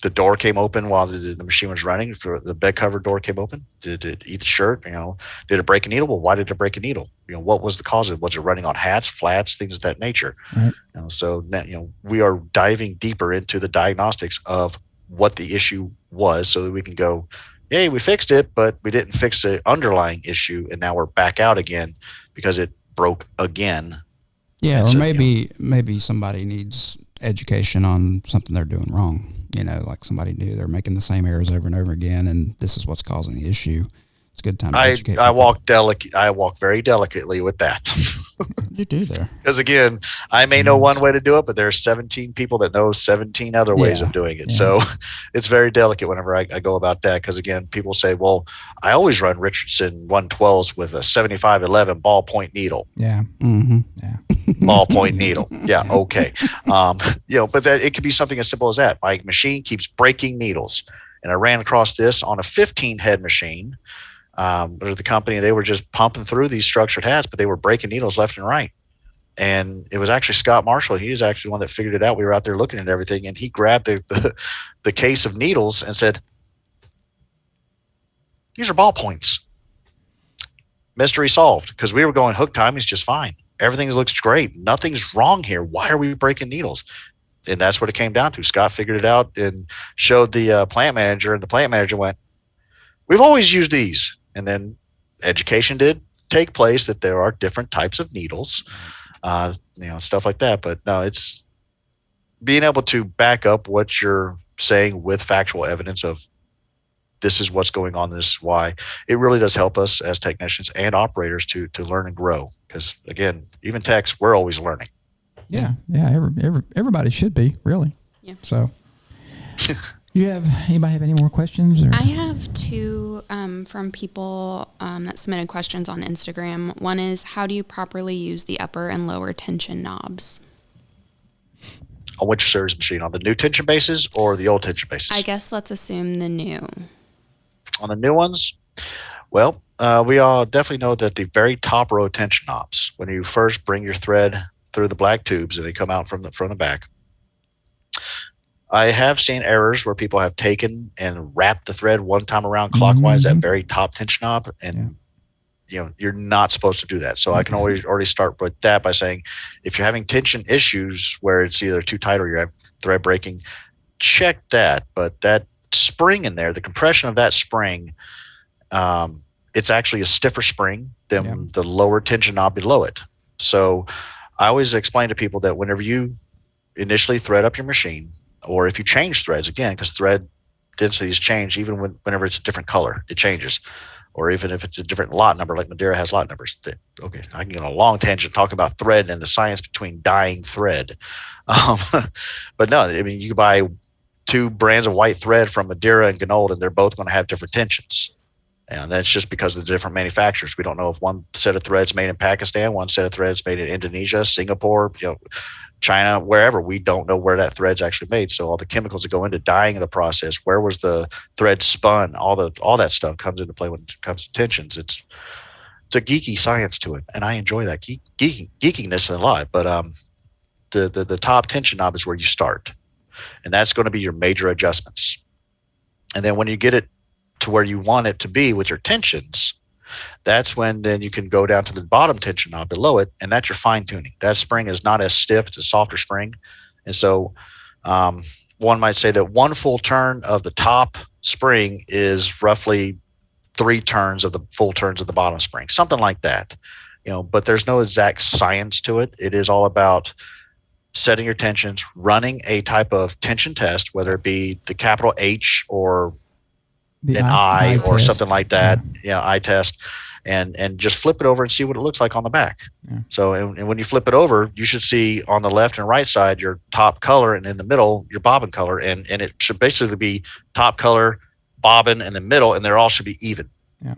the door came open while the machine was running? The bed cover door came open? Did it eat the shirt? Did it break a needle? Well, why did it break a needle? What was the cause of it? Was it running on hats, flats, things of that nature? Right. So now, we are diving deeper into the diagnostics of what the issue was, so that we can go, hey, we fixed it, but we didn't fix the underlying issue, and now we're back out again because it broke again. Yeah, and or so, maybe somebody needs education on something they're doing wrong. Like somebody knew they're making the same errors over and over again, and this is what's causing the issue. It's a good time to I educate I people. walk very delicately with that. What'd you do there? Because again, I may know one way to do it, but there's 17 people that know 17 other ways Yeah. of doing it. Yeah. So it's very delicate whenever I go about that. Because again, people say, well, I always run Richardson 112s with a 7511 ballpoint needle. Yeah. Mm-hmm. Yeah. Ballpoint needle. Yeah, okay. But that it could be something as simple as that. My machine keeps breaking needles. And I ran across this on a 15 head machine. Or the company, they were just pumping through these structured hats, but they were breaking needles left and right. And it was actually Scott Marshall. He was actually the one that figured it out. We were out there looking at everything, and he grabbed the case of needles and said, "These are ballpoints." Mystery solved, because we were going, hook time is just fine. Everything looks great. Nothing's wrong here. Why are we breaking needles? And that's what it came down to. Scott figured it out and showed the plant manager, and the plant manager went, "We've always used these." And then education did take place that there are different types of needles, stuff like that. But no, it's being able to back up what you're saying with factual evidence of this is what's going on, this is why. It really does help us as technicians and operators to learn and grow. Because again, even techs, we're always learning. Yeah. Everybody should be, really. Yeah. So, anybody have any more questions? Or? I have two from people that submitted questions on Instagram. One is, how do you properly use the upper and lower tension knobs? On which series machine? On the new tension bases or the old tension bases? I guess let's assume the new. On the new ones, well, we all definitely know that the very top row tension knobs, when you first bring your thread through the black tubes and they come out from the back, I have seen errors where people have taken and wrapped the thread one time around clockwise, that very top tension knob, and you're not supposed to do that. So I can already start with that by saying, if you're having tension issues where it's either too tight or you have thread breaking, check that. But that spring in there, the compression of that spring, it's actually a stiffer spring than the lower tension knob below it. So I always explain to people that whenever you initially thread up your machine, or if you change threads, again, because thread densities change even whenever it's a different color, it changes. Or even if it's a different lot number, like Madeira has lot numbers. Okay, I can get on a long tangent talking about thread and the science between dyeing thread. But no, I mean, you can buy two brands of white thread from Madeira and Ganold, and they're both going to have different tensions. And that's just because of the different manufacturers. We don't know if one set of threads made in Pakistan, one set of threads made in Indonesia, Singapore, China, wherever. We don't know where that thread's actually made. So all the chemicals that go into dyeing the process, where was the thread spun, all that stuff comes into play when it comes to tensions. It's a geeky science to it, and I enjoy that geekiness a lot. But the top tension knob is where you start, and that's going to be your major adjustments. And then when you get it to where you want it to be with your tensions, that's when then you can go down to the bottom tension knob below it, and that's your fine tuning. That spring is not as stiff, it's a softer spring. And so one might say that one full turn of the top spring is roughly 3 turns of the full turns of the bottom spring, something like that. But there's no exact science to it. It is all about setting your tensions, running a type of tension test, whether it be the capital H or an I or test. something like that, eye test, and just flip it over and see what it looks like on the back. Yeah. So, and when you flip it over, you should see on the left and right side your top color, and in the middle your bobbin color, and it should basically be top color, bobbin, and the middle, and they all should be even. Yeah.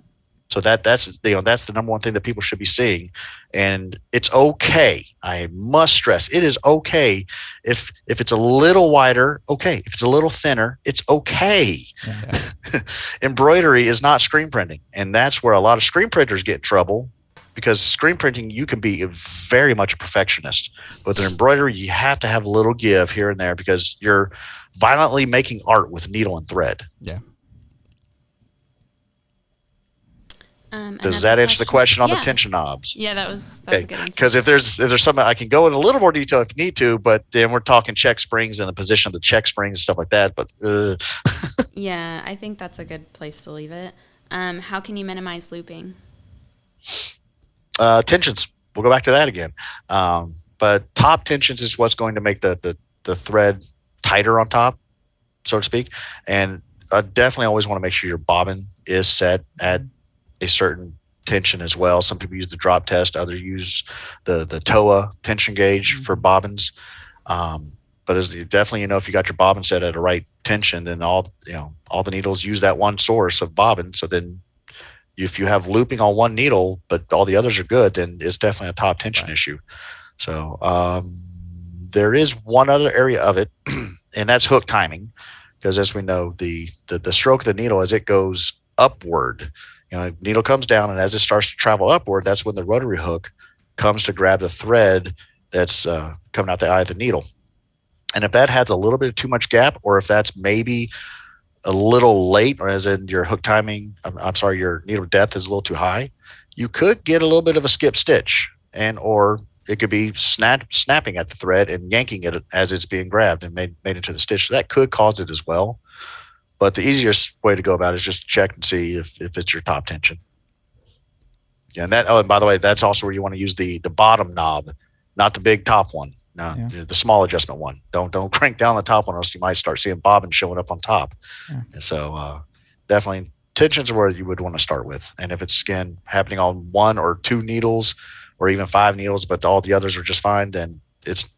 So that's the number one thing that people should be seeing. And it's okay. I must stress, it is okay if it's a little wider, okay. If it's a little thinner, it's okay. Yeah. Embroidery is not screen printing. And that's where a lot of screen printers get in trouble, because screen printing, you can be very much a perfectionist. But with embroidery, you have to have a little give here and there, because you're violently making art with needle and thread. Yeah. Does that answer the question on the tension knobs? Yeah, that was a good answer. Because if there's something, I can go in a little more detail if you need to, but then we're talking check springs and the position of the check springs and stuff like that. But yeah, I think that's a good place to leave it. How can you minimize looping? Tensions. We'll go back to that again. But top tensions is what's going to make the thread tighter on top, so to speak. And I definitely always want to make sure your bobbin is set at a certain tension as well. Some people use the drop test, others use the TOA tension gauge for bobbins. But as definitely, if you got your bobbin set at a right tension, then all the needles use that one source of bobbin. So then if you have looping on one needle, but all the others are good, then it's definitely a top tension issue. So there is one other area of it, and that's hook timing. Because as we know, the stroke of the needle, as it goes upward, needle comes down, and as it starts to travel upward, that's when the rotary hook comes to grab the thread that's coming out the eye of the needle. And if that has a little bit too much gap, or if that's maybe a little late, or as in your hook timing, your needle depth is a little too high, you could get a little bit of a skip stitch, or it could be snapping at the thread and yanking it as it's being grabbed and made into the stitch. So that could cause it as well. But the easiest way to go about it is just check and see if it's your top tension. Yeah, and by the way, that's also where you want to use the bottom knob, not the big top one. No, the small adjustment one. Don't crank down the top one, or else you might start seeing bobbins showing up on top. Yeah. And so definitely tensions are where you would want to start with. And if it's, again, happening on 1 or 2 needles or even 5 needles, but all the others are just fine, then it's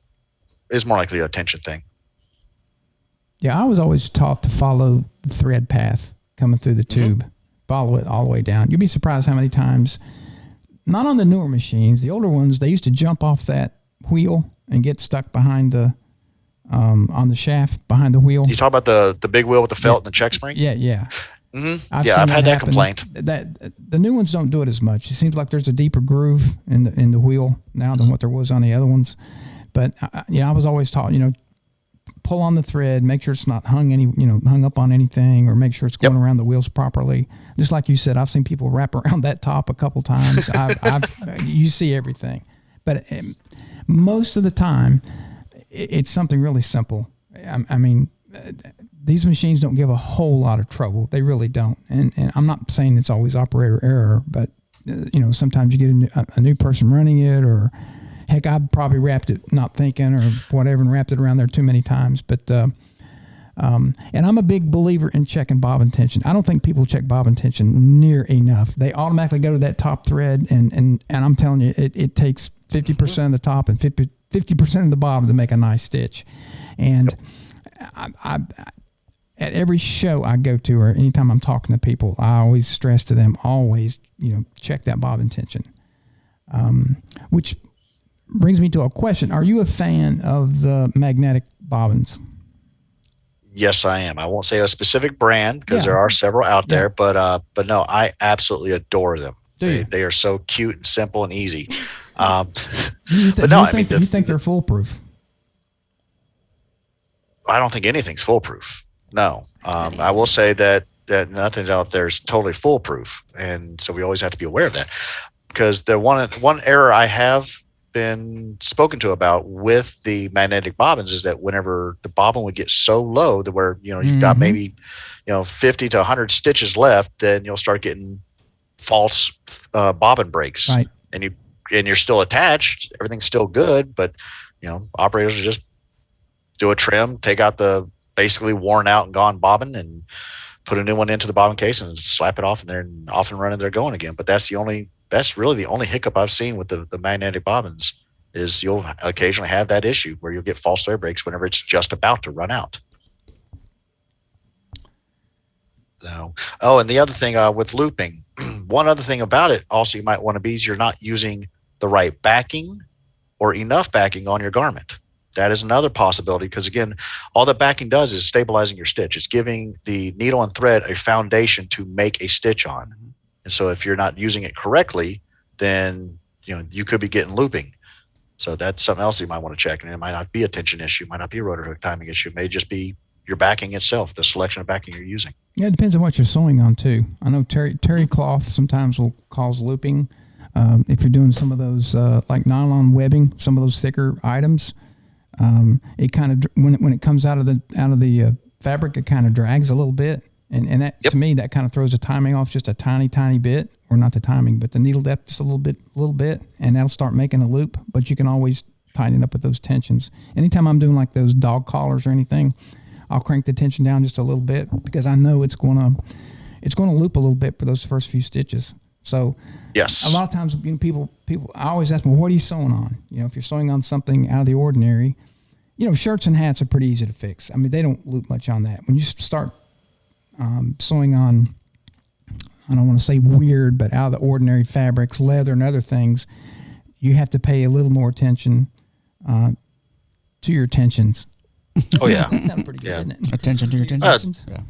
more likely a tension thing. Yeah, I was always taught to follow the thread path coming through the tube, follow it all the way down. You'd be surprised how many times, not on the newer machines, the older ones, they used to jump off that wheel and get stuck behind the on the shaft behind the wheel. You talk about the big wheel with the felt and the check spring? Yeah. Mm-hmm. I've had that complaint. That the new ones don't do it as much. It seems like there's a deeper groove in the wheel now than what there was on the other ones. But I was always taught, pull on the thread, make sure it's not hung up on anything, or make sure it's going around the wheels properly. Just like you said, I've seen people wrap around that top a couple times. You see everything, but most of the time, it's something really simple. I mean, these machines don't give a whole lot of trouble. They really don't. And I'm not saying it's always operator error, but sometimes you get a new person running it, or heck, I probably wrapped it not thinking or whatever and wrapped it around there too many times. But and I'm a big believer in checking bobbin tension. I don't think people check bobbin tension near enough. They automatically go to that top thread, and I'm telling you, it takes 50% of the top and 50% of the bobbin to make a nice stitch. And I at every show I go to, or anytime I'm talking to people, I always stress to them, check that bobbin tension. Which brings me to a question. Are you a fan of the magnetic bobbins? Yes, I am. I won't say a specific brand because there are several out there, but no, I absolutely adore them. They are so cute and simple and easy. You think they're foolproof? I don't think anything's foolproof. No. I will say that nothing out there is totally foolproof. And so we always have to be aware of that, because the one error I have been spoken to about with the magnetic bobbins is that whenever the bobbin would get so low that where, you've got maybe, 50 to 100 stitches left, then you'll start getting false bobbin breaks. Right. And you're still attached. Everything's still good, but, operators will just do a trim, take out the basically worn out and gone bobbin, and put a new one into the bobbin case and slap it off in there, and off and running, they're going again. But that's really the only hiccup I've seen with the magnetic bobbins, is you'll occasionally have that issue where you'll get false thread breaks whenever it's just about to run out. So, and the other thing with looping, one other thing about it also you might want to be is you're not using the right backing or enough backing on your garment. That is another possibility, because again, all that backing does is stabilizing your stitch. It's giving the needle and thread a foundation to make a stitch on. And so if you're not using it correctly, then you could be getting looping. So that's something else you might want to check. And it might not be a tension issue, it might not be a rotor hook timing issue. It may just be your backing itself, the selection of backing you're using. Yeah, it depends on what you're sewing on too. I know terry cloth sometimes will cause looping. If you're doing some of those like nylon webbing, some of those thicker items, it kind of when it comes out of the fabric, it kind of drags a little bit, and that to me that kind of throws the timing off just a tiny bit, or not the timing, but the needle depth just a little bit, and that'll start making a loop. But you can always tighten it up with those tensions. Anytime I'm doing like those dog collars or anything, I'll crank the tension down just a little bit, because I know it's going to loop a little bit for those first few stitches. So Yes. a lot of times, people, I always ask them, well, what are you sewing on? If you're sewing on something out of the ordinary, shirts and hats are pretty easy to fix. I mean, they don't loop much on that. When you start sewing on, I don't want to say weird, but out of the ordinary fabrics, leather and other things, you have to pay a little more attention to your tensions. Oh yeah. That sounds pretty good, Yeah. isn't it? Attention to your tensions. Yeah.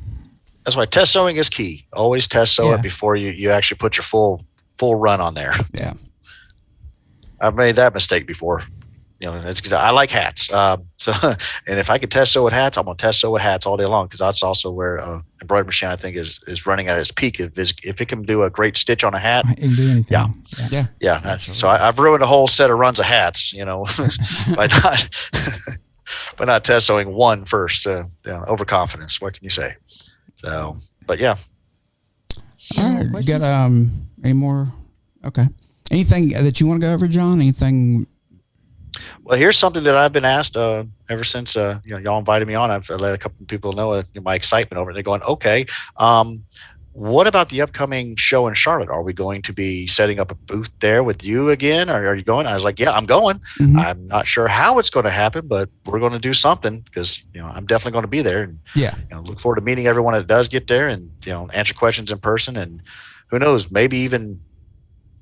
That's why test sewing is key. Always test sew it before you actually put your full run on there. Yeah. I've made that mistake before. I like hats. So, and if I can test sew with hats, I'm gonna test sew with hats all day long, because that's also where embroidery machine, I think, is running at its peak. If it can do a great stitch on a hat, It can do anything. Yeah. So I've ruined a whole set of runs of hats, by not test sewing one first. Overconfidence. What can you say? So, but yeah. All right. You got any more? Okay. Anything that you want to go over, John? Anything? Well, here's something that I've been asked ever since y'all invited me on. I've let a couple of people know my excitement over it. They're going, okay, what about the upcoming show in Charlotte? Are we going to be setting up a booth there with you again, or are you going? I was like, yeah, I'm going. Mm-hmm. I'm not sure how it's going to happen, but we're going to do something, because I'm definitely going to be there. And look forward to meeting everyone that does get there, and answer questions in person, and who knows, maybe even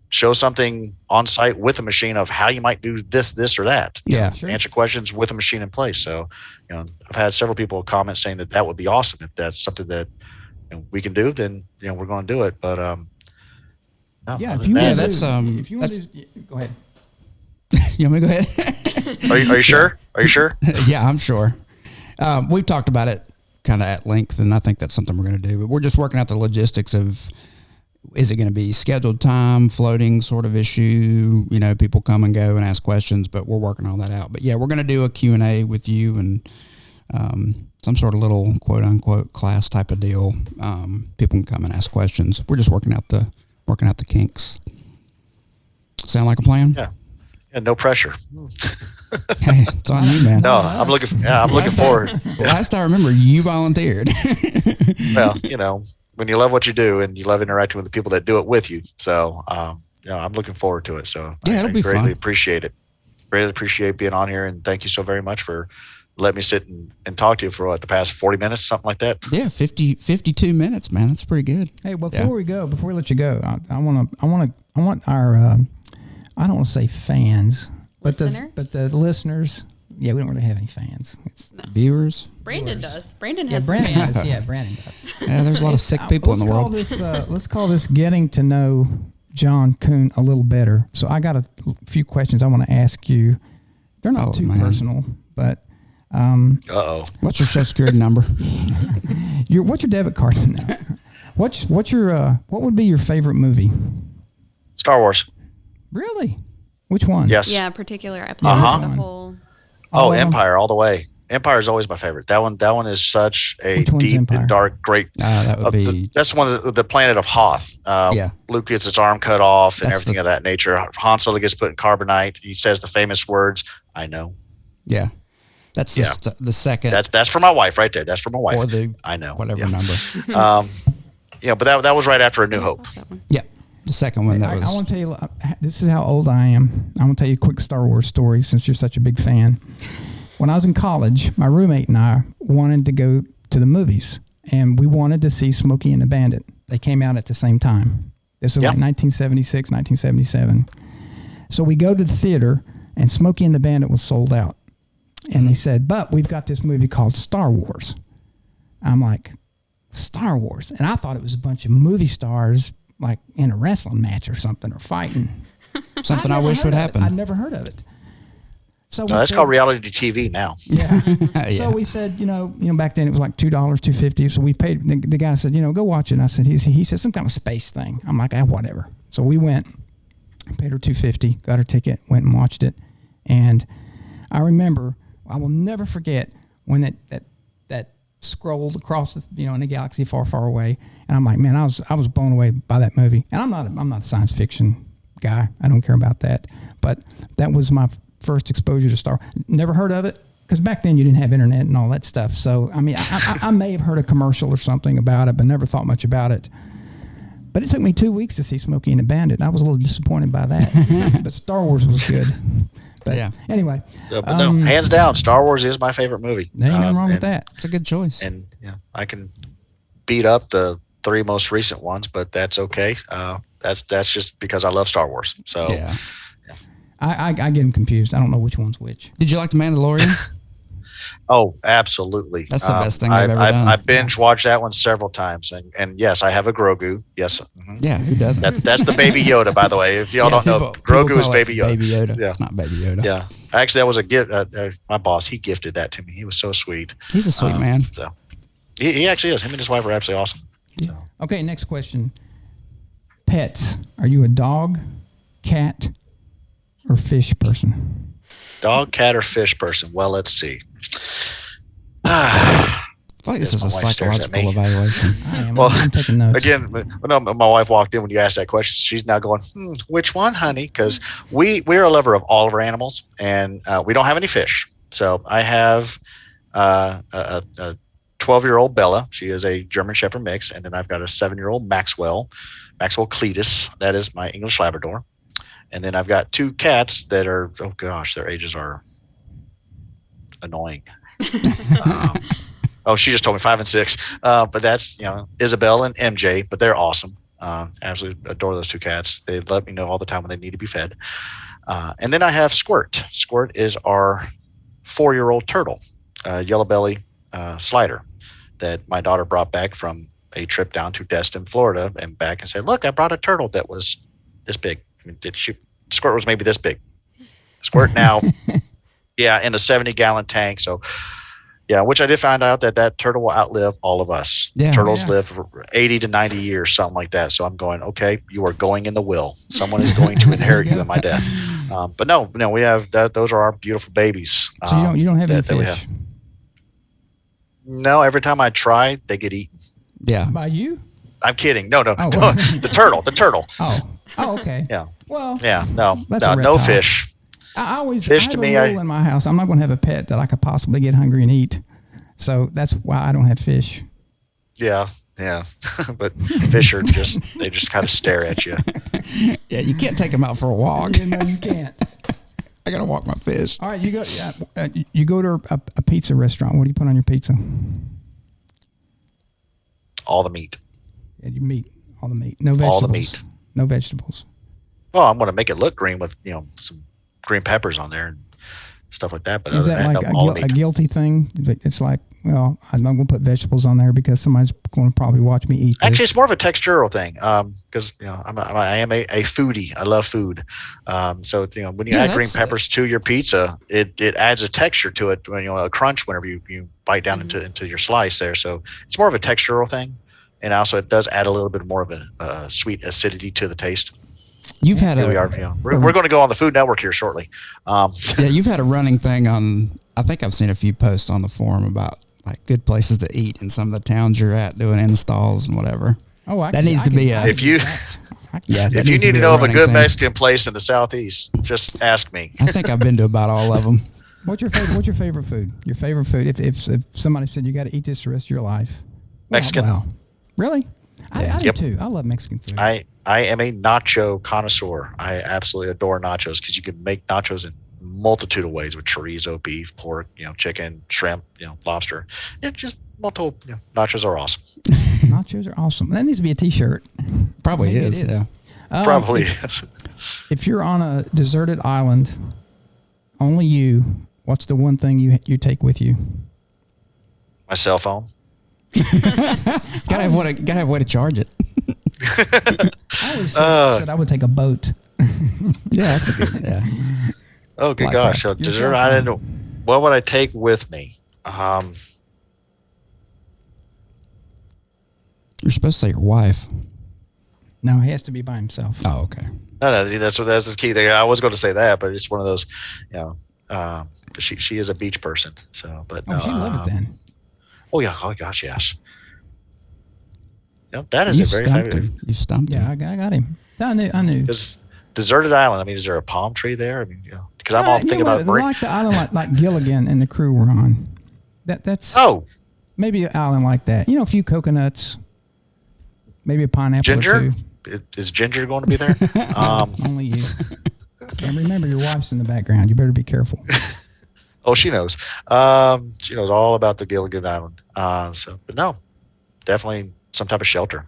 show something on site with a machine of how you might do this or that. Sure. Answer questions with a machine in place. So, I've had several people comment saying that would be awesome. If that's something that we can do, then we're going to do it. But no, if you want to, go ahead. You want me to go ahead? Are you sure? Are you sure? Yeah, I'm sure. We've talked about it kind of at length, and I think that's something we're going to do. But we're just working out the logistics of, is it going to be scheduled time, floating sort of issue? People come and go and ask questions, but we're working all that out. But yeah, we're going to do a Q&A with you, and some sort of little quote unquote class type of deal. People can come and ask questions. We're just working out the kinks. Sound like a plan? Yeah. No pressure. Hey, it's on you, man. No, I'm looking forward. Last I remember, you volunteered. Well, when you love what you do and you love interacting with the people that do it with you. So, I'm looking forward to it. So it'll be greatly fun. Appreciate it. Greatly appreciate being on here. And thank you so very much for letting me sit and talk to you for the past 40 minutes, something like that. Yeah. 52 minutes, man. That's pretty good. Hey, before we let you go, I want our, I don't want to say fans, but the listeners. Yeah, we don't really have any fans. Viewers. Brandon does. Brandon has Brandon fans. does. Yeah, Brandon does. Yeah, there's a lot of sick people in the world. Let's call this getting to know John Coon a little better. So I got a few questions I want to ask you. They're not too personal, but what's your Social Security number? What's your debit card now? What would be your favorite movie? Star Wars. Really? Which one? Yes. Yeah, particular episode. The whole. Oh, Empire all the way. Empire is always my favorite. That one is such a deep Empire? and dark, great. That would be. That's one of the planet of Hoth. Luke gets his arm cut off and everything of that nature. Han Solo gets put in carbonite. He says the famous words, "I know." Yeah, that's the second. That's for my wife right there. That's for my wife. Or the I know whatever number. But that was right after A New Hope. Yeah. The second one I want to tell you, this is how old I am. I want to tell you a quick Star Wars story since you're such a big fan. When I was in college, my roommate and I wanted to go to the movies, and we wanted to see Smokey and the Bandit. They came out at the same time. This was like 1976, 1977. So we go to the theater, and Smokey and the Bandit was sold out. And they said, but we've got this movie called Star Wars. I'm like, Star Wars? And I thought it was a bunch of movie stars like in a wrestling match or something, or fighting. Something I wish would happen. I'd never heard of it. So that's called reality TV now. Yeah. So we said, back then it was like $2, $2.50. So we paid. The guy said, go watch it. And I said, he said some kind of space thing. I'm like, whatever. So we went, paid her $2.50, got her ticket, went and watched it. And I remember, I will never forget when that scrolled across in a galaxy far, far away. And I'm like, man, I was blown away by that movie. And I'm not a science fiction guy. I don't care about that. But that was my first exposure to Star Wars. Never heard of it, because back then you didn't have internet and all that stuff. So, I mean, I may have heard a commercial or something about it, but never thought much about it. But it took me 2 weeks to see Smokey and the Bandit. I was a little disappointed by that. But Star Wars was good. But anyway. But no, hands down, Star Wars is my favorite movie. There ain't nothing wrong with that. It's a good choice. And I can beat up the 3 most recent ones, but that's okay. That's just because I love Star Wars. So I get them confused. I don't know which one's which. Did you like The Mandalorian? Oh, absolutely. That's the best thing I've ever done. I binge watched that one several times, and yes, I have a Grogu. Yes. Mm-hmm. Yeah, who doesn't? That's the Baby Yoda, by the way. If y'all don't know, Grogu is Baby Yoda. Baby Yoda. Yeah. It's not Baby Yoda. Yeah. Actually, that was a gift. My boss, he gifted that to me. He was so sweet. He's a sweet man. So he actually is. Him and his wife are absolutely awesome. Yeah. So. Okay, next question. Pets. Are you a dog, cat, or fish person? Dog, cat, or fish person? Well, let's see. I feel like this is a psychological evaluation. I'm taking notes. Again, when my wife walked in when you asked that question, she's now going, which one, honey? Because we're a lover of all of our animals, and we don't have any fish. So I have a 12-year-old Bella. She is a German Shepherd mix. And then I've got a 7-year-old Maxwell Cletus. That is my English Labrador. And then I've got 2 cats that are, oh gosh, their ages are annoying. She just told me 5 and 6. But that's, Isabel and MJ, but they're awesome. Absolutely adore those 2 cats. They let me know all the time when they need to be fed. And then I have Squirt. Squirt is our 4-year-old turtle, yellow belly slider that my daughter brought back from a trip down to Destin, Florida, and back and said, look, I brought a turtle that was this big. I mean, Squirt was maybe this big. Squirt now, in a 70-gallon tank. So, which I did find out that turtle will outlive all of us. Yeah, Turtles live for 80 to 90 years, something like that. So I'm going, okay, you are going in the will. Someone is going to inherit you in my death. But no, we have that. Those are our beautiful babies. So you don't have any fish? No, every time I try, they get eaten. Yeah. By you? I'm kidding. No. Oh, no. The turtle. Oh, okay. Yeah. Well. Yeah. No fish. I always fish I have to a me. rule in my house. I'm not going to have a pet that I could possibly get hungry and eat. So that's why I don't have fish. Yeah. But fish are they just kind of stare at you. Yeah, you can't take them out for a walk. No, you can't. I gotta walk my fish. All right, you go to a pizza restaurant. What do you put on your pizza? All the meat. Yeah, all the meat. No vegetables. All the meat. No vegetables. Well, I'm going to make it look green with some green peppers on there and stuff like that. But is that like a guilty thing? It's like, well, I'm not going to put vegetables on there because somebody's going to probably watch me eat this. Actually, it's more of a textural thing because I am a foodie. I love food. So when you add green peppers to your pizza, it adds a texture to it. A crunch whenever you bite down into your slice there. So it's more of a textural thing, and also it does add a little bit more of a sweet acidity to the taste. You've had we're going to go on the Food Network here shortly. You've had a running thing on. I think I've seen a few posts on the forum about like good places to eat in some of the towns you're at doing installs and whatever. Oh, that needs to be if you need to know of a good Mexican place in the Southeast, just ask me. I think I've been to about all of them. What's your favorite food? Your favorite food? If somebody said you got to eat this the rest of your life. Mexican. Wow. Really? Yeah. I do too. I love Mexican food. I am a nacho connoisseur. I absolutely adore nachos because you can make nachos in a multitude of ways with chorizo, beef, pork, chicken, shrimp, lobster. Just multiple. Nachos are awesome. Nachos are awesome. That needs to be a T-shirt. Probably is. Yeah. Probably is. If you're on a deserted island, only you, what's the one thing you take with you? My cell phone. Gotta have a way to charge it. I always said I would take a boat. Yeah, that's a good. Yeah. Oh, good gosh! So dessert island. What would I take with me? You're supposed to say your wife. No, he has to be by himself. Oh, okay. No, that's the key thing. I was going to say that, but it's one of those, because she is a beach person. So, but she loved it then. Oh yeah! Oh gosh, yes. That is a very favorite. You stumped him. Yeah, I got him. I knew. Because deserted island. I mean, is there a palm tree there? I mean, because I'm all thinking about like the island like Gilligan and the crew were on. That's maybe an island like that. A few coconuts. Maybe a pineapple Ginger? or two. Is Ginger going to be there? Only you. And remember, your wife's in the background. You better be careful. Oh, she knows. She knows all about the Gilligan Island. But no, definitely some type of shelter.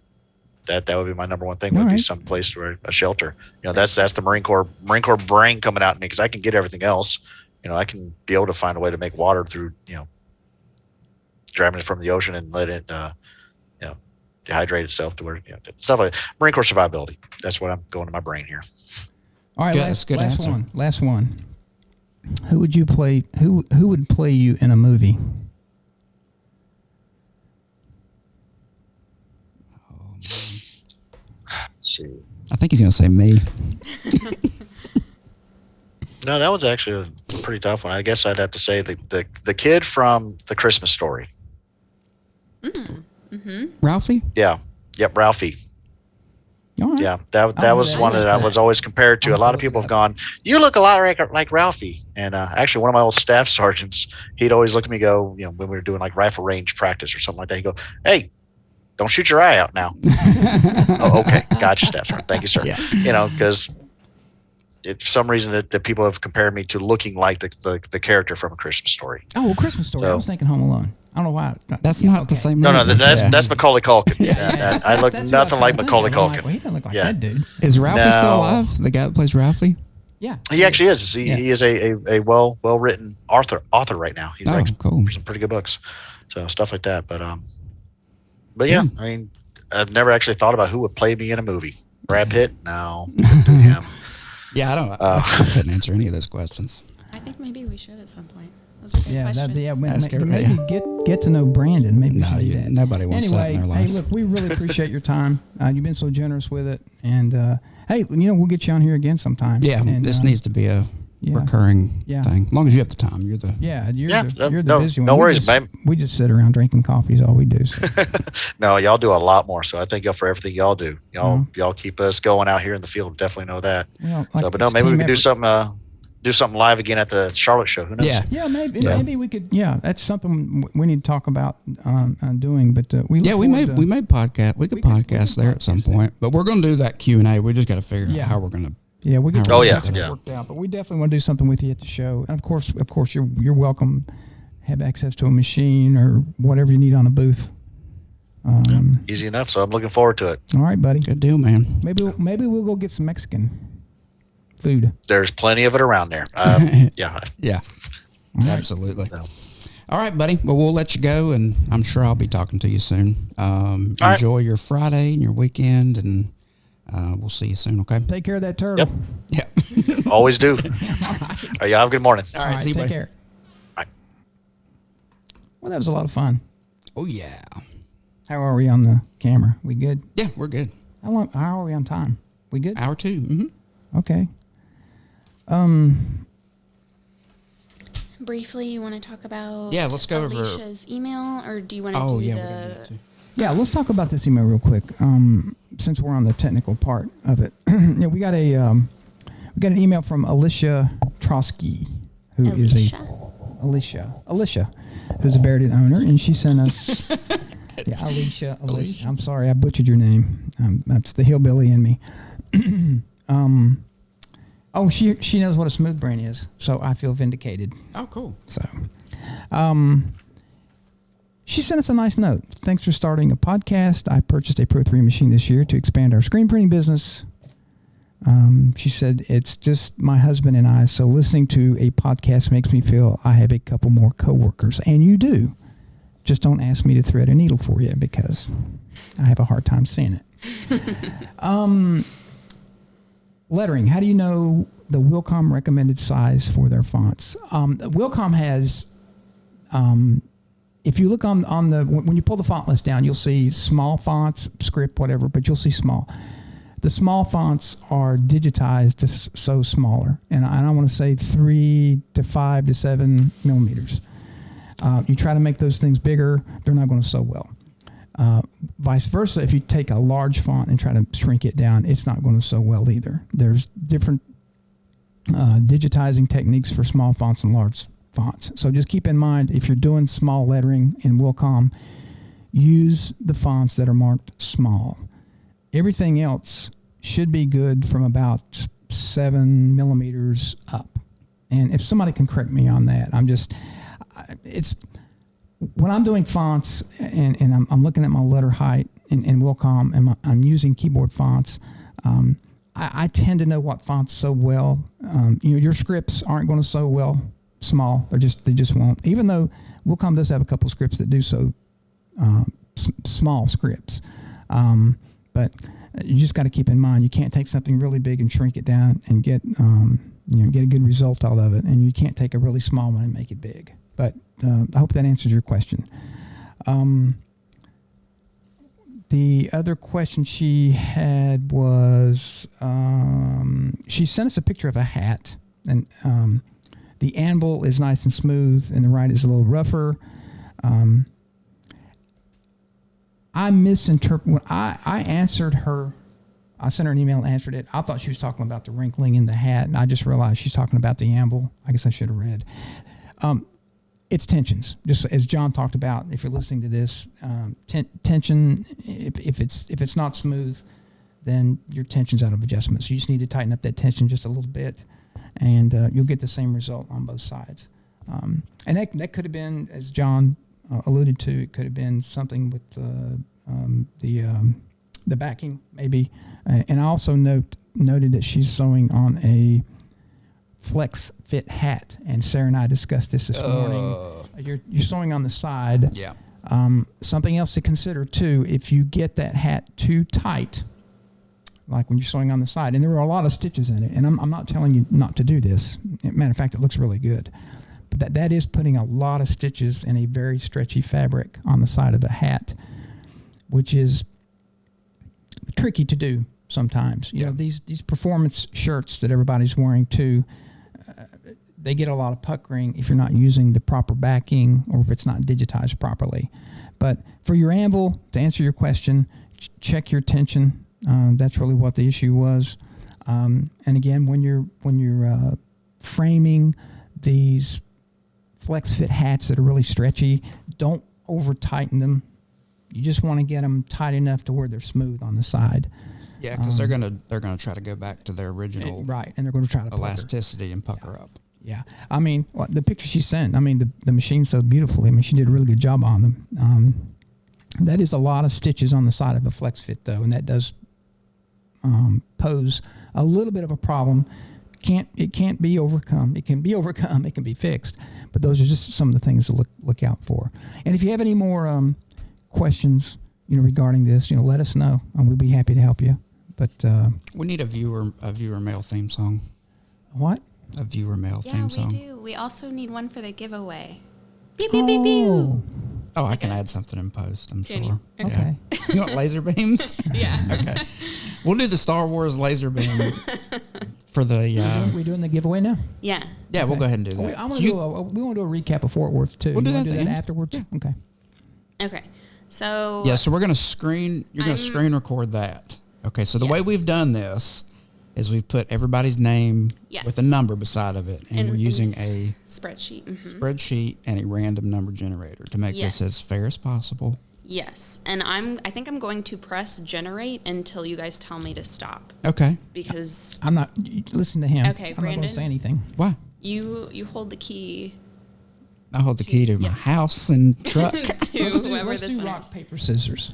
That would be my number one thing. Would be some place where a shelter. That's the Marine Corps brain coming out in me, because I can get everything else. I can be able to find a way to make water through grabbing it from the ocean and let it dehydrate itself to where stuff like that. Marine Corps survivability. That's what I'm going to my brain here. All right, good answer. Last one. Who would you play? Who would play you in a movie? Let's see. I think he's going to say me. No, that was actually a pretty tough one. I guess I'd have to say the kid from The Christmas Story. Ralphie? Yeah. Yep, Ralphie. All right. Yeah, that was one that I was always compared to. A lot of people have gone, "You look a lot like Ralphie." And actually, one of my old staff sergeants, he'd always look at me, go, when we were doing like rifle range practice or something like that, he'd go, "Hey, don't shoot your eye out now." Oh, okay, gotcha, Staff Sergeant. Thank you, sir. Yeah. Because for some reason that people have compared me to looking like the character from A Christmas Story. Oh, well, Christmas Story. I was thinking Home Alone. I don't know why. That's not the same. No, movie. that's Macaulay Culkin. I look That's nothing like Macaulay Culkin. Like, well, he doesn't look like that dude. Is Ralphie still alive? The guy that plays Ralphie? Yeah. He actually is. He is a well written author right now. He writes cool. some pretty good books, so stuff like that. But yeah, I mean, I've never actually thought about who would play me in a movie. Brad Pitt? No. Him. Yeah, I couldn't answer any of those questions. I think maybe we should at some point. Those are good questions. Maybe get to know Brandon. Maybe nobody wants that in their life. Hey, look, we really appreciate your time. You've been so generous with it, and hey, we'll get you on here again sometime. Yeah, and, this needs to be a recurring thing. As long as you have the time, you're the busy one. No worries, man. We just sit around drinking coffee is all we do. So. No, y'all do a lot more. So I thank y'all for everything y'all do. Y'all keep us going out here in the field. Definitely know that. But no, maybe we can do something. Do something live again at the Charlotte show. Who knows? Yeah, maybe we could. Yeah, that's something we need to talk about doing. But we made podcast. We could podcast there at some point. But we're going to do that Q&A. We just got to figure out how we're going to. Yeah, we get worked out. But we definitely want to do something with you at the show. And of course, you're welcome. Have access to a machine or whatever you need on the booth. Easy enough. So I'm looking forward to it. All right, buddy. Good deal, man. Maybe we'll go get some Mexican food. There's plenty of it around there. Yeah. Right. Absolutely. All right, buddy. Well, we'll let you go, and I'm sure I'll be talking to you soon. Enjoy your Friday and your weekend, and we'll see you soon, okay? Take care of that turtle. Yep. Yeah. Always do. All right, y'all have a good morning. All right, see you, take buddy. care. Bye. Well, that was a lot of fun. Oh, yeah. How are we on the camera? We good? Yeah, we're good. How are we on time? We good? Hour 2. Mm-hmm. Okay. Briefly, you want to talk about let's go over Alicia's email, or do you want to do the... Yeah, let's talk about this email real quick. Since we're on the technical part of it, we got an email from Alicia Trotsky, who is Alicia, who's a Barudan owner, and she sent us. Alicia. I'm sorry, I butchered your name. That's the hillbilly in me. She knows what a smooth brain is, so I feel vindicated. Oh, cool. So, she sent us a nice note. Thanks for starting a podcast. I purchased a Pro 3 machine this year to expand our screen printing business. She said, it's just my husband and I, so listening to a podcast makes me feel I have a couple more coworkers, and you do. Just don't ask me to thread a needle for you because I have a hard time seeing it. Lettering. How do you know the Wilcom recommended size for their fonts? Wilcom has, if you look on the, when you pull the font list down, you'll see small fonts, script, whatever, but you'll see small. The small fonts are digitized so smaller, and I want to say 3 to 5 to 7 millimeters. You try to make those things bigger, they're not going to sew well. Vice versa, if you take a large font and try to shrink it down, it's not going to sew well either. There's different digitizing techniques for small fonts and large fonts. So just keep in mind, if you're doing small lettering in Wilcom, use the fonts that are marked small. everything else should be good from about 7 millimeters up. And if somebody can correct me on that, it's when I'm doing fonts and I'm looking at my letter height in Wilcom and I'm using keyboard fonts. I tend to know what fonts sew well. Your scripts aren't going to sew well small. They just won't. Even though Wilcom does have a couple scripts that do sew small scripts, but you just got to keep in mind you can't take something really big and shrink it down and get a good result out of it, and you can't take a really small one and make it big. But I hope that answers your question. The other question she had was she sent us a picture of a hat, and the anvil is nice and smooth, and the right is a little rougher. I misinterpreted when I answered her. I sent her an email and answered it. I thought she was talking about the wrinkling in the hat, and I just realized she's talking about the anvil. I guess I should have read. It's tensions, just as John talked about. If you're listening to this, tension. If it's not smooth, then your tension's out of adjustment. So you just need to tighten up that tension just a little bit, and you'll get the same result on both sides. And that could have been, as John alluded to, it could have been something with the backing maybe. And I also noted that she's sewing on a flex fit hat, and Sarah and I discussed this morning. You're sewing on the side. Yeah. Something else to consider too, if you get that hat too tight, like when you're sewing on the side, and there were a lot of stitches in it, and I'm not telling you not to do this. Matter of fact, it looks really good. But that is putting a lot of stitches in a very stretchy fabric on the side of the hat, which is tricky to do sometimes. You know, these performance shirts that everybody's wearing too, they get a lot of puckering if you're not using the proper backing or if it's not digitized properly. But for your anvil, to answer your question, check your tension. That's really what the issue was. And again, when you're framing these flex fit hats that are really stretchy, don't over tighten them. You just want to get them tight enough to where they're smooth on the side. Yeah, because they're gonna try to go back to their original right, and they're going to try to elasticity and pucker up. Yeah, I mean, the picture she sent. I mean, the machine sewed beautifully. I mean, she did a really good job on them. That is a lot of stitches on the side of a flex fit, though, and that does pose a little bit of a problem. It can't be overcome. It can be overcome. It can be fixed. But those are just some of the things to look out for. And if you have any more questions, regarding this, let us know, and we'll be happy to help you. But we need a viewer mail theme song. What? A viewer mail theme song. Yeah, we do. We also need one for the giveaway. Pew, pew, pew, pew. Oh, I can add something in post, I'm Can sure. you? Okay. Yeah. You want laser beams? Yeah. Okay. We'll do the Star Wars laser beam for the... we doing the giveaway now? Yeah. Yeah, we'll go ahead and do that. We want to do a recap of Fort Worth, too. We'll do that afterwards? Yeah. Okay. Okay. So... Yeah, so we're going to screen record that. Okay, so the way we've done this is we've put everybody's name with a number beside of it, and we're using a spreadsheet. Mm-hmm. Spreadsheet and a random number generator to make this as fair as possible. Yes, and I think I'm going to press generate until you guys tell me to stop. Okay. Because I'm not. Listen to him. Okay, I'm Brandon. not going to say anything. Why? You hold the key. I hold the key to my house and truck. to whoever Let's this do one rock, is. paper, scissors.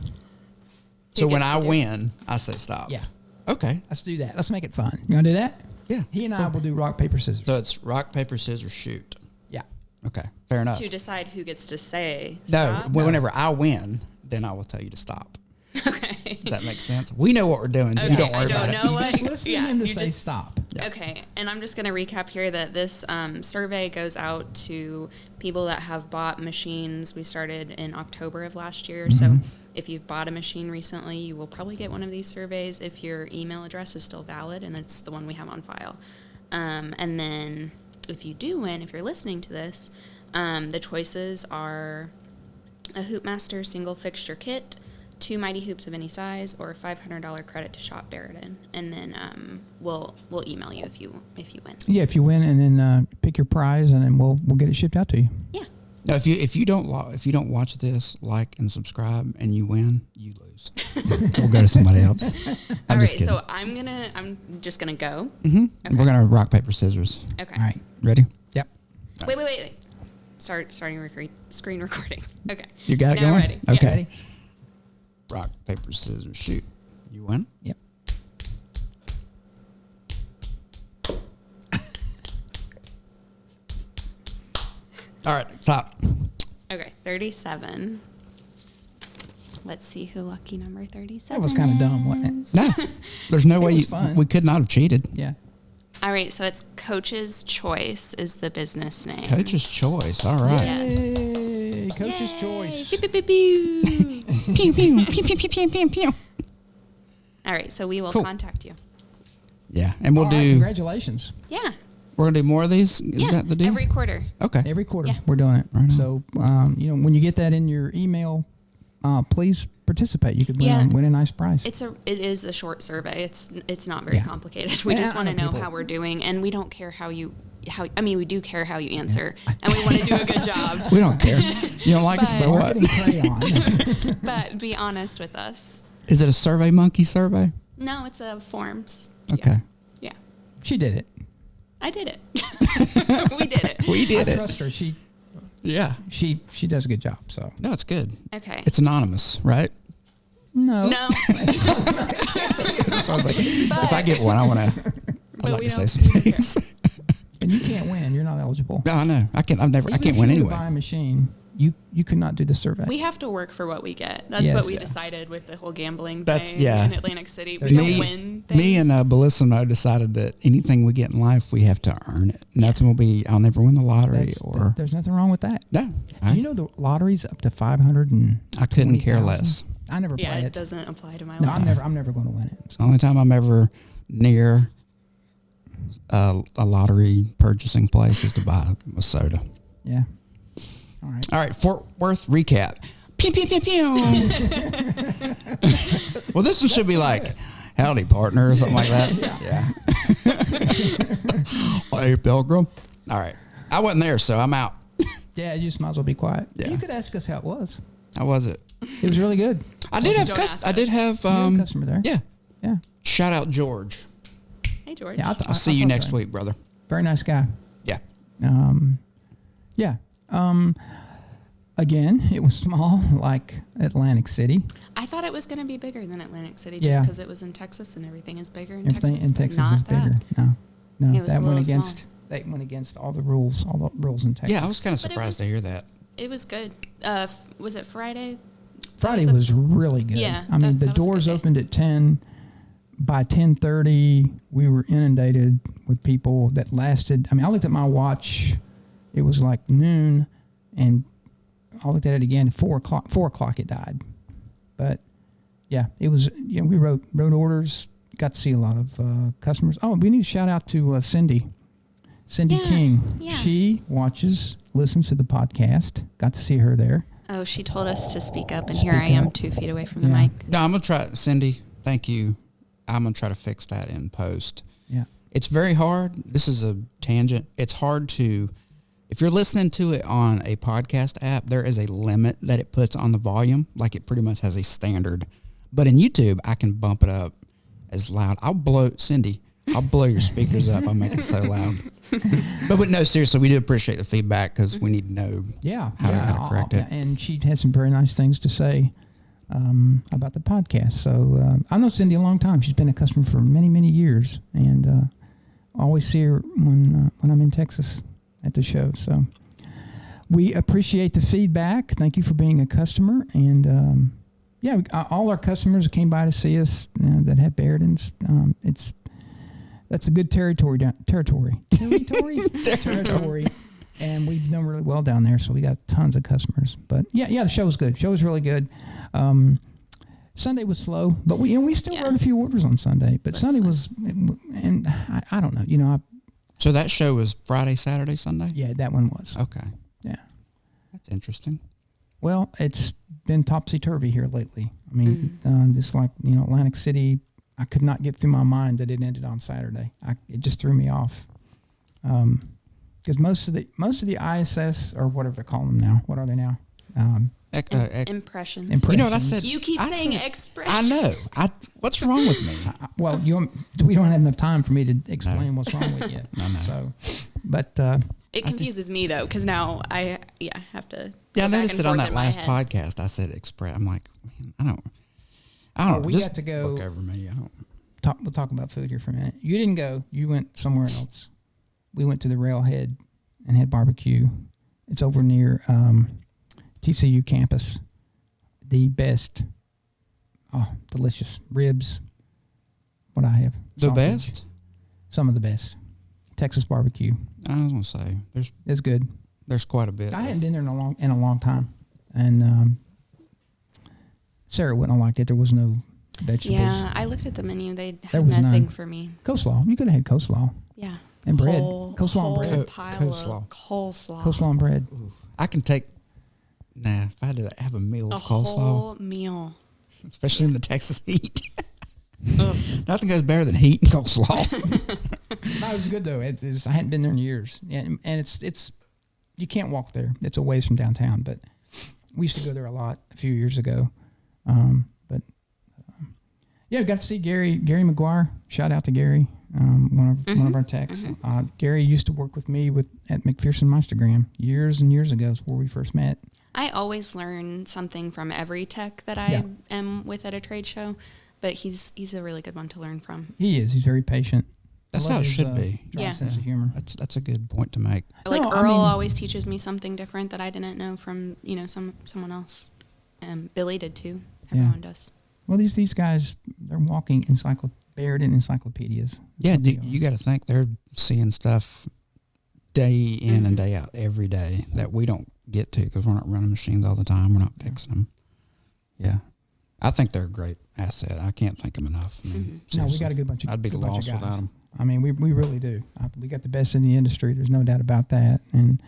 So when gets I to do? win, I say stop. Yeah. Okay. Let's do that. Let's make it fun. You want to do that? Yeah. He and I will do rock, paper, scissors. So it's rock, paper, scissors, shoot. Yeah. Okay. Fair enough. To decide who gets to say No, stop. whenever I win, then I will tell you to stop. Okay. Does that make sense? We know what we're doing. Okay, You don't worry I don't about know it. what. Just listen to him to you say just- stop. Yeah. Okay, and I'm just going to recap here that this survey goes out to people that have bought machines. We started in October of last year, so if you've bought a machine recently, you will probably get one of these surveys if your email address is still valid, and it's the one we have on file. And then if you do win, if you're listening to this, the choices are a Hoopmaster single fixture kit, 2 Mighty Hoops of any size, or a $500 credit to Shop Barudan, and then we'll email you if you win. Yeah, if you win, and then pick your prize, and then we'll get it shipped out to you. Yeah. Now, if you don't watch this, like and subscribe, and you win, you lose. else. We'll go to somebody else. All right, kidding. so I'm just gonna go. Mm-hmm. Okay. We're gonna rock paper scissors. Okay. All right. Ready? Yep. Wait. Starting screen recording. Okay. You got it Now going? ready. Okay. Yeah. Ready? Rock paper scissors shoot. You win. Yep. All right. Stop. Okay. 37. Let's see who lucky number 37. That was kind of dumb, wasn't it? No, there's no It way was fun. we could not have cheated. Yeah. All right, so it's Coach's Choice is the business name. Coach's choice. All right. Yes. Yay, Coach's Yay. choice. Pew, pew, pew, pew. Pew, pew, pew, pew, pew, pew, pew, pew. All right, so we will Cool. contact you. Yeah, and we'll All right, do. congratulations. Yeah. We're gonna do more of these. Is that the deal? Every quarter. Okay. Every quarter, Yeah. we're doing it. Right on. So, when you get that in your email, please participate. You could win a nice prize. It is a short survey. It's not very Yeah. complicated. We Yeah, just I want to know know people- how we're doing, and we don't care we do care how you answer, and we want to do a good job. We don't care. You don't like us, so what? Marketing crayon. But be honest with us. Is it a Survey Monkey survey? No, it's a forms. Okay. Yeah. She did it. I did it. We did it. We did I it. trust her. She does a good job. So No, it's good. Okay. It's anonymous, right? no. No. So I was like, if I get one, I'd But like we to say don't- some we don't things. And you can't win. You're not eligible. No, I know. I can't Even win if you were to anyway. buy a machine, you could not do the survey. We have to work for what we get. That's Yes. what we Yeah. decided with the whole gambling That's- thing yeah. in Atlantic City. We Me- don't win things. Me and Bellissimo decided that anything we get in life, we have to earn it. Nothing will be, I'll never win the lottery There's nothing wrong with that. no. Do you know the lottery's up to 500 and I couldn't care 20,000? less. I never Yeah, play it it. doesn't apply to my No, life. I'm never going to win it. So. The only time I'm ever near a lottery purchasing place is to buy a soda. Yeah. All right. All right, Fort Worth recap. Pew, pew, pew, pew. Well, this one should be like, howdy, partner, or something like that. Yeah. Hey, Pilgrim. All right. I wasn't there, so I'm out. Yeah, you just might as well be quiet. Yeah. You could ask us how it was. How was it? It was really good. I did have Don't ask I did have You had a customer there. yeah. Yeah. Shout out George. Hey, George. Yeah. I'll see you next week, brother. Very nice guy. Yeah. Yeah. Again, it was small, like Atlantic City. I thought it was going to be bigger than Atlantic City just Yeah. because it was in Texas and everything is bigger in Everything Texas. in but Texas not is that. bigger. No, It was that a went little against. small. They went against all the rules in Texas. Yeah, I was kind of But it surprised to was- hear that. It was good. Was it Friday? Friday the- was really good. Yeah, I mean, that the was a good doors day. opened at 10. By 10:30, we were inundated with people that lasted. I mean, I looked at my watch. It was like noon, and I looked at it again at 4 o'clock. 4 o'clock it died. But yeah, it was. You know, we wrote orders. Got to see a lot of customers. Oh, we need to shout out to Cindy. Cindy Yeah, King. yeah. She listens to the podcast. Got to see her there. Oh, she told us to speak up, and Speak here I am up. 2 feet away from the Yeah. mic. No, I'm gonna try. Cindy, thank you. I'm gonna try to fix that in post. Yeah. It's very hard. This is a tangent. It's hard to, if you're listening to it on a podcast app, there is a limit that it puts on the volume. Like it pretty much has a standard. But in YouTube, I can bump it up as loud. I'll blow your speakers up. I'll make it so loud. But no, seriously, we do appreciate the feedback because we need to know Yeah, how to correct it. And she had some very nice things to say about the podcast. So I know Cindy a long time. She's been a customer for many, many years, and I always see her when I'm in Texas at the show. So we appreciate the feedback. Thank you for being a customer, and all our customers came by to see us that have Barudan's. That's a good territory. And we've done really well down there, so we got tons of customers. But yeah, the show was good. Show was really good. Sunday was slow, but we still wrote a few orders on Sunday. But Sunday was, and I don't know. So that show was Friday, Saturday, Sunday? Yeah, that one was. Okay. Yeah. That's interesting. Well, it's been topsy-turvy here lately. I mean, just like, Atlantic City, I could not get through my mind that it ended on Saturday. It just threw me off. Because most of the ISS, or whatever they call them now, what are they now? Impressions. You know what I said? You keep saying expression. I know. What's wrong with me? Well, we don't have enough time for me to explain what's wrong with you. No. So, but it confuses me though, because now I have to. Yeah, I noticed it on that last podcast. I said express. I'm like, I don't. We just got to go. look over me. I don't. We'll talk about food here for a minute. You didn't go. You went somewhere else. We went to the Railhead and had barbecue. It's over near TCU campus. The best. Oh, delicious ribs. What I have. The Sausage. best? Some of the best. Texas barbecue. I was gonna say It's good. there's quite a bit. I hadn't been there in a long time, and Sarah wouldn't have liked it. There was no vegetables. Yeah, I looked at the menu. They There had was nothing none. for me. Coleslaw. You could have had coleslaw Yeah. and bread. Whole Coleslaw and bread. pile Coleslaw. of coleslaw. Coleslaw and bread. Ooh, I can take. Nah, if I had to have a meal A of coleslaw, whole meal. especially in the Texas heat, Ugh. nothing goes better than heat and coleslaw. No, it was good though. I hadn't been there in years, and it's you can't walk there. It's a ways from downtown, but we used to go there a lot a few years ago. Yeah, got to see Gary McGuire. Shout out to Gary, one of our techs. Gary used to work with me at McPherson Meistergram years and years ago. Is where we first met. I always learn something from every tech that I am with at a trade show, but he's a really good one to learn from. He is. He's very patient. That's I love how it his, should be. Dry Yeah. sense of humor. That's a good point to make. Like No, I Earl mean- always teaches me something different that I didn't know from someone else. Billy did too. Everyone does. Well, these guys, they're walking encyclopedias. Yeah, you got to think they're seeing stuff day in and day out every day that we don't get to because we're not running machines all the time. We're not fixing them. Yeah. I think they're a great asset. I can't thank them enough. I mean, No, we seriously, got a good bunch of I'd be good bunch of lost guys. without them. I mean, we really do. We got the best in the industry. There's no doubt about that. And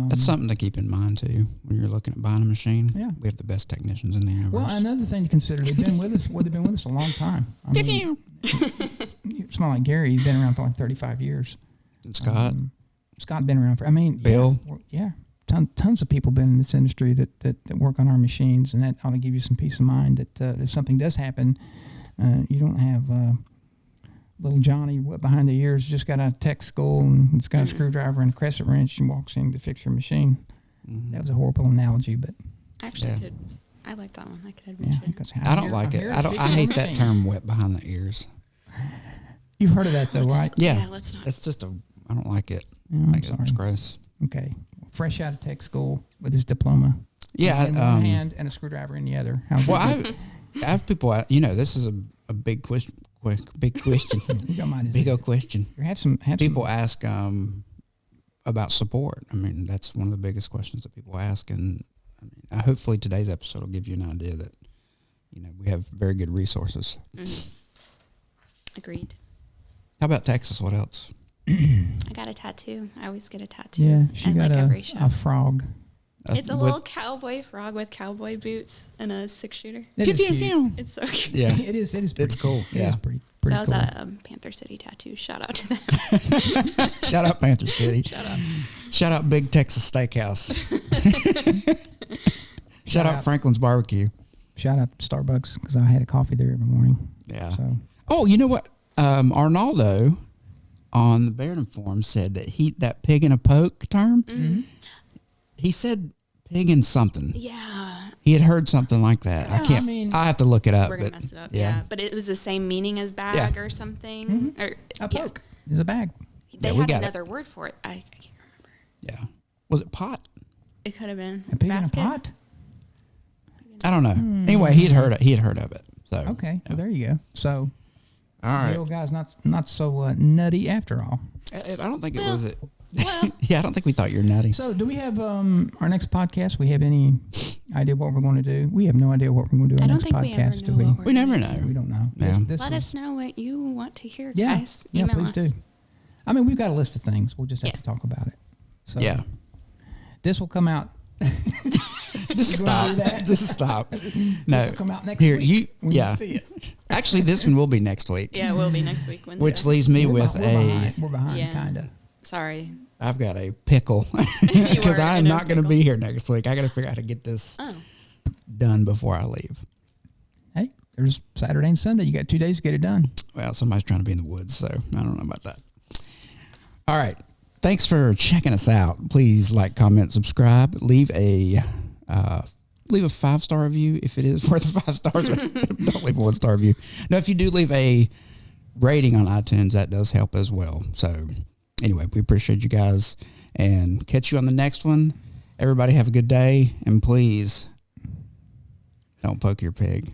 That's something to keep in mind, too, when you're looking at buying a machine. Yeah. We have the best technicians in the universe. well, another thing to consider, they've been with us. Well, they've been with us a long time. I mean, you smell like Gary. He's been around for like 35 years. And Scott. Scott been around for. I mean, Bill. Yeah, tons of people been in this industry that work on our machines, and that ought to give you some peace of mind that if something does happen, you don't have little Johnny behind the ears just got out of tech school and it's got a screwdriver and a crescent wrench and walks in to fix your machine. That was a horrible analogy, but Actually, I like that one. I could yeah, mention. because I don't like it. I hate that term, wet behind the ears. You've heard of that though, right? Yeah. Let's not. It's just I don't like it. Yeah, It's sorry. gross. Okay, fresh out of tech school with his diploma. Yeah. in one hand and a screwdriver in the other. How's Well, that? I have people, this is a big question. Big question. You got my Big disease. old question. Have some People ask about support. I mean, that's one of the biggest questions that people ask. And I mean, hopefully today's episode will give you an idea that, we have very good resources. Agreed. How about Texas? What else? I got a tattoo. I always get a tattoo. Yeah, she at got like every show. a frog. It's a little cowboy frog with cowboy boots and a 6-shooter. It is cute. It's so cute. Yeah. It is. It is. Pretty, It's cool. It Yeah. is pretty That was cool. at Panther City Tattoo. Shout out to them. Shout out Panther City. Shout out. Shout out Big Texas Steakhouse. Shout out Franklin's Barbecue. Shout out to Starbucks because I had a coffee there every morning. Yeah. So Oh, you know what? Arnaldo on the Barudan forum said that pig in a poke term. He said pig in something. Yeah. He had heard something like that. Yeah, I can't. I mean- I have to look it up. We're going to but mess it up. Yeah. Yeah. But it was the same meaning as bag or something. Or, a poke is a bag. They Yeah, we had got it. another word for it. I can't remember. Yeah. Was it pot? It could have been. A pig basket. in a pot. I don't know. Anyway, he had heard it. He had heard of it. So Okay, well, there you go. So all right. the old guy's not so nutty after all. I don't think it was it. Yeah, I don't think we thought you were nutty. So do we have our next podcast? We have any idea what we're going to do? We have no idea what we're going to do. I Our don't next think we ever podcast, know do we? what we're We never gonna know. We don't know. Yeah. Let us know what you want to hear, Yeah, guys. yeah, Email please us. do. I mean, we've got a list of things. We'll just have to talk about it. So Yeah. this will come out. Just You wanna stop. do that? Just stop. This No. will come out next Here, week. When yeah. you see it. Actually, this one will be next week. Yeah, it will be next week. Wednesday. Which leaves me with We're a. behind. We're behind, Yeah. kind of. Sorry. I've got a pickle You because are I'm in a not going to pickle. be here next week. I got to figure out how to get this done before I leave. Hey, there's Saturday and Sunday. You got 2 days to get it done. Well, somebody's trying to be in the woods, so I don't know about that. All right. Thanks for checking us out. Please like, comment, subscribe. Leave a 5-star review if it is worth a 5 stars. Don't leave a 1-star review. No, if you do leave a rating on iTunes, that does help as well. So anyway, we appreciate you guys and catch you on the next one. Everybody have a good day, and please don't poke your pig.